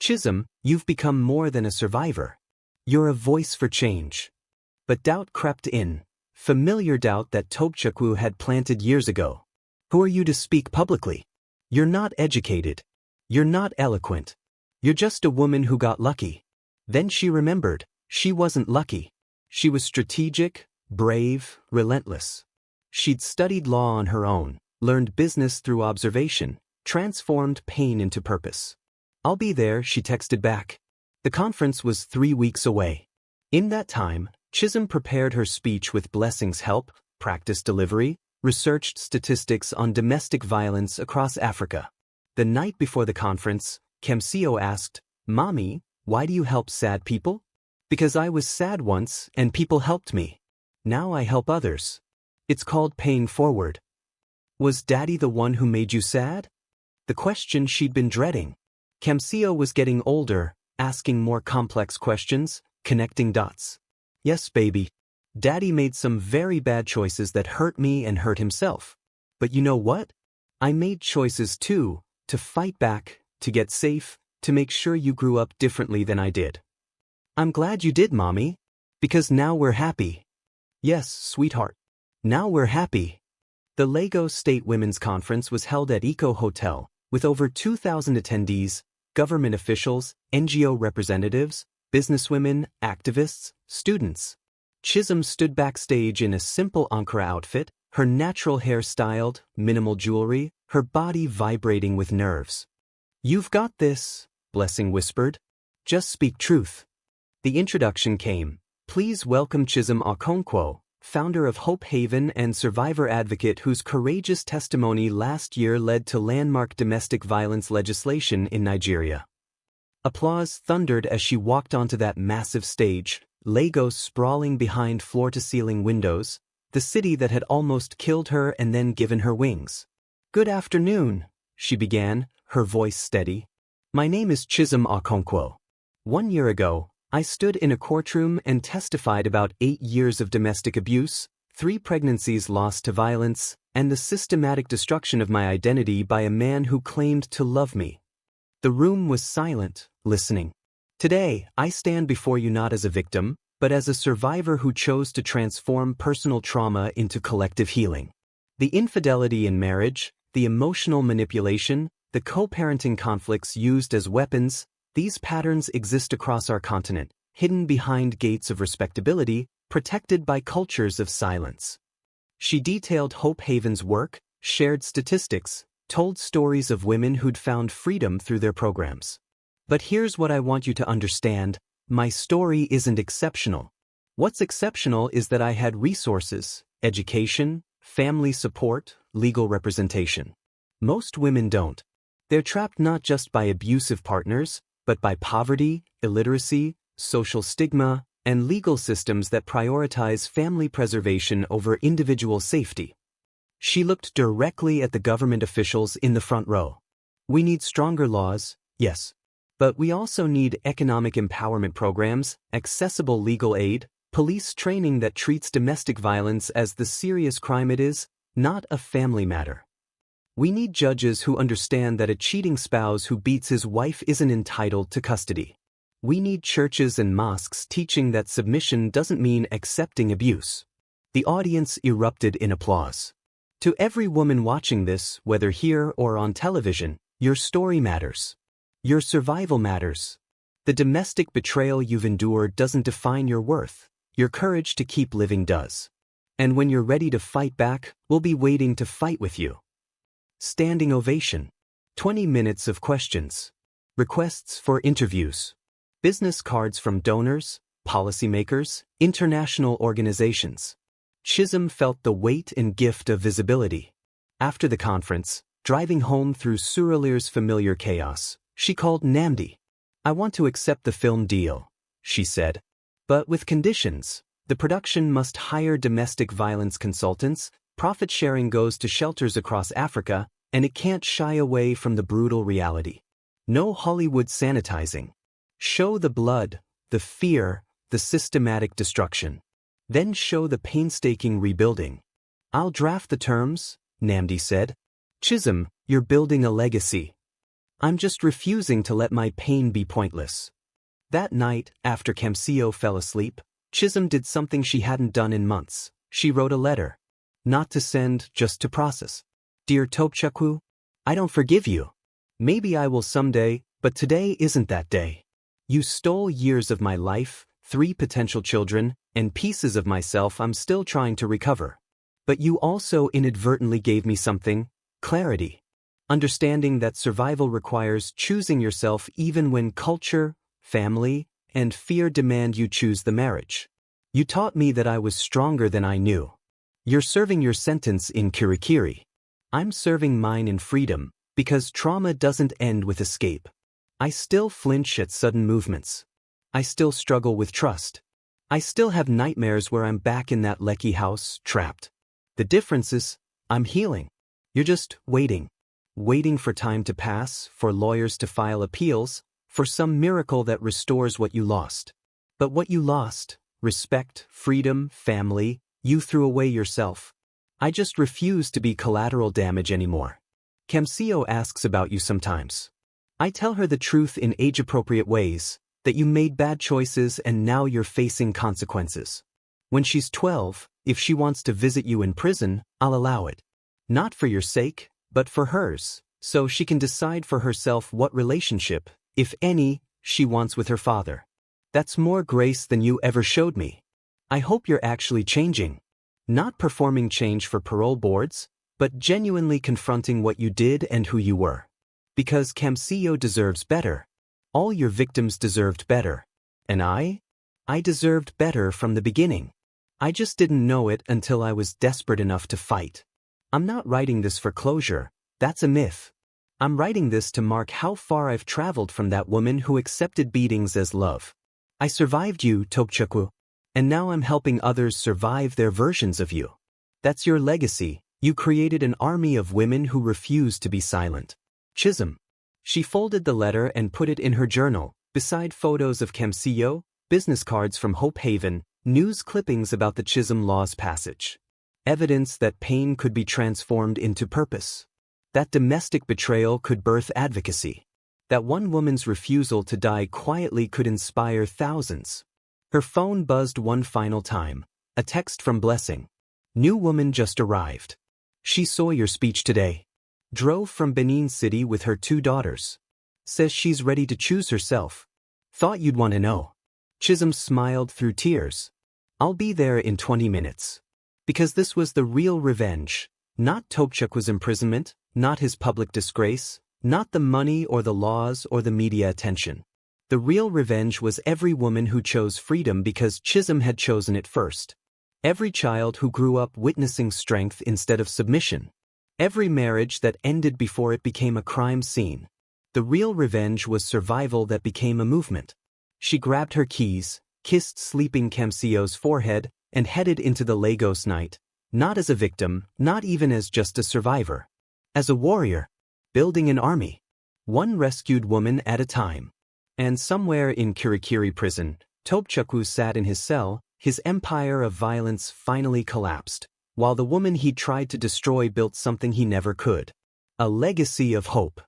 Chisom, you've become more than a survivor. You're a voice for change. But doubt crept in, familiar doubt that Tobechukwu had planted years ago. Who are you to speak publicly? You're not educated. You're not eloquent. You're just a woman who got lucky. Then she remembered, she wasn't lucky. She was strategic, brave, relentless. She'd studied law on her own, learned business through observation, transformed pain into purpose. I'll be there, she texted back. The conference was 3 weeks away. In that time, Chisom prepared her speech with Blessing's help, practiced delivery, researched statistics on domestic violence across Africa. The night before the conference, Kemsio asked, Mommy, why do you help sad people? Because I was sad once and people helped me. Now I help others. It's called paying forward. Was Daddy the one who made you sad? The question she'd been dreading. Kemsio was getting older, asking more complex questions, connecting dots. Yes, baby. Daddy made some very bad choices that hurt me and hurt himself. But you know what? I made choices too, to fight back, to get safe, to make sure you grew up differently than I did. I'm glad you did, Mommy. Because now we're happy. Yes, sweetheart. Now we're happy. The Lagos State Women's Conference was held at Eco Hotel, with over 2,000 attendees, government officials, NGO representatives, businesswomen, activists, students. Chisom stood backstage in a simple Ankara outfit, her natural hair styled, minimal jewelry, her body vibrating with nerves. You've got this, Blessing whispered. Just speak truth. The introduction came. Please welcome Chisom Okonkwo, founder of Hope Haven and survivor advocate whose courageous testimony last year led to landmark domestic violence legislation in Nigeria. Applause thundered as she walked onto that massive stage, Lagos sprawling behind floor-to-ceiling windows, the city that had almost killed her and then given her wings. Good afternoon, she began, her voice steady. My name is Chisom Okonkwo. 1 year ago, I stood in a courtroom and testified about 8 years of domestic abuse, 3 pregnancies lost to violence, and the systematic destruction of my identity by a man who claimed to love me. The room was silent, listening. Today, I stand before you not as a victim, but as a survivor who chose to transform personal trauma into collective healing. The infidelity in marriage, the emotional manipulation, the co-parenting conflicts used as weapons, these patterns exist across our continent, hidden behind gates of respectability, protected by cultures of silence. She detailed Hope Haven's work, shared statistics, told stories of women who'd found freedom through their programs. But here's what I want you to understand. My story isn't exceptional. What's exceptional is that I had resources, education, family support, legal representation. Most women don't. They're trapped not just by abusive partners, but by poverty, illiteracy, social stigma, and legal systems that prioritize family preservation over individual safety. She looked directly at the government officials in the front row. We need stronger laws, yes. But we also need economic empowerment programs, accessible legal aid, police training that treats domestic violence as the serious crime it is, not a family matter. We need judges who understand that a cheating spouse who beats his wife isn't entitled to custody. We need churches and mosques teaching that submission doesn't mean accepting abuse. The audience erupted in applause. To every woman watching this, whether here or on television, your story matters. Your survival matters. The domestic betrayal you've endured doesn't define your worth. Your courage to keep living does. And when you're ready to fight back, we'll be waiting to fight with you. Standing ovation. 20 minutes of questions. Requests for interviews. Business cards from donors, policymakers, international organizations. Chisom felt the weight and gift of visibility. After the conference, driving home through Surulir's familiar chaos, she called Nnamdi. I want to accept the film deal, she said. But with conditions. The production must hire domestic violence consultants, profit sharing goes to shelters across Africa, and it can't shy away from the brutal reality. No Hollywood sanitizing. Show the blood, the fear, the systematic destruction. Then show the painstaking rebuilding. I'll draft the terms, Nnamdi said. Chisom, you're building a legacy. I'm just refusing to let my pain be pointless. That night, after Kamsio fell asleep, Chisom did something she hadn't done in months. She wrote a letter. Not to send, just to process. Dear Tobechukwu, I don't forgive you. Maybe I will someday, but today isn't that day. You stole years of my life, 3 potential children, and pieces of myself I'm still trying to recover. But you also inadvertently gave me something, clarity. Understanding that survival requires choosing yourself even when culture, family, and fear demand you choose the marriage. You taught me that I was stronger than I knew. You're serving your sentence in Kirikiri. I'm serving mine in freedom, because trauma doesn't end with escape. I still flinch at sudden movements. I still struggle with trust. I still have nightmares where I'm back in that Lekki house, trapped. The difference is, I'm healing. You're just waiting. Waiting for time to pass, for lawyers to file appeals, for some miracle that restores what you lost. But what you lost, respect, freedom, family, you threw away yourself. I just refuse to be collateral damage anymore. Chisom asks about you sometimes. I tell her the truth in age-appropriate ways, that you made bad choices and now you're facing consequences. When she's 12, if she wants to visit you in prison, I'll allow it. Not for your sake, but for hers, so she can decide for herself what relationship, if any, she wants with her father. That's more grace than you ever showed me. I hope you're actually changing. Not performing change for parole boards, but genuinely confronting what you did and who you were. Because Chisom deserves better. All your victims deserved better. And I deserved better from the beginning. I just didn't know it until I was desperate enough to fight. I'm not writing this for closure, that's a myth. I'm writing this to mark how far I've traveled from that woman who accepted beatings as love. I survived you, Tobechukwu. And now I'm helping others survive their versions of you. That's your legacy. You created an army of women who refuse to be silent. Chisom. She folded the letter and put it in her journal, beside photos of Chisom, business cards from Hope Haven, news clippings about the Chisom law's passage. Evidence that pain could be transformed into purpose. That domestic betrayal could birth advocacy. That one woman's refusal to die quietly could inspire thousands. Her phone buzzed one final time. A text from Blessing. New woman just arrived. She saw your speech today. Drove from Benin City with her 2 daughters. Says she's ready to choose herself. Thought you'd want to know. Chisom smiled through tears. I'll be there in 20 minutes. Because this was the real revenge. Not Tobechukwu's imprisonment, not his public disgrace, not the money or the laws or the media attention. The real revenge was every woman who chose freedom because Chisom had chosen it first. Every child who grew up witnessing strength instead of submission. Every marriage that ended before it became a crime scene. The real revenge was survival that became a movement. She grabbed her keys, kissed sleeping Chimsom's forehead, and headed into the Lagos night, not as a victim, not even as just a survivor. As a warrior, building an army. One rescued woman at a time. And somewhere in Kirikiri prison, Tobechukwu sat in his cell, his empire of violence finally collapsed, while the woman he tried to destroy built something he never could. A legacy of hope.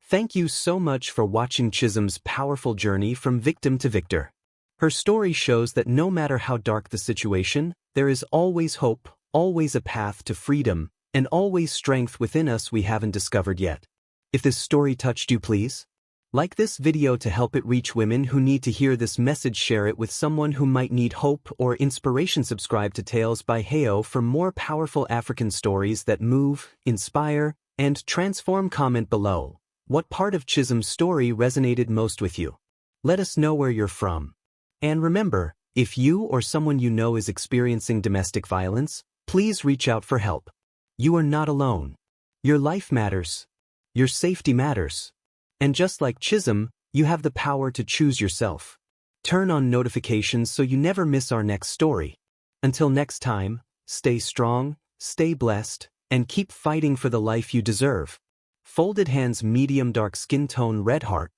Thank you so much for watching Chisom's powerful journey from victim to victor. Her story shows that no matter how dark the situation, there is always hope, always a path to freedom, and always strength within us we haven't discovered yet. If this story touched you, please like this video to help it reach women who need to hear this message. Share it with someone who might need hope or inspiration. Subscribe to Tales by Heo for more powerful African stories that move, inspire, and transform. Comment below. What part of Chisom's story resonated most with you? Let us know where you're from. And remember, if you or someone you know is experiencing domestic violence, please reach out for help. You are not alone. Your life matters. Your safety matters. And just like Chisom, you have the power to choose yourself. Turn on notifications so you never miss our next story. Until next time, stay strong, stay blessed, and keep fighting for the life you deserve. Folded hands, medium dark skin tone, red heart.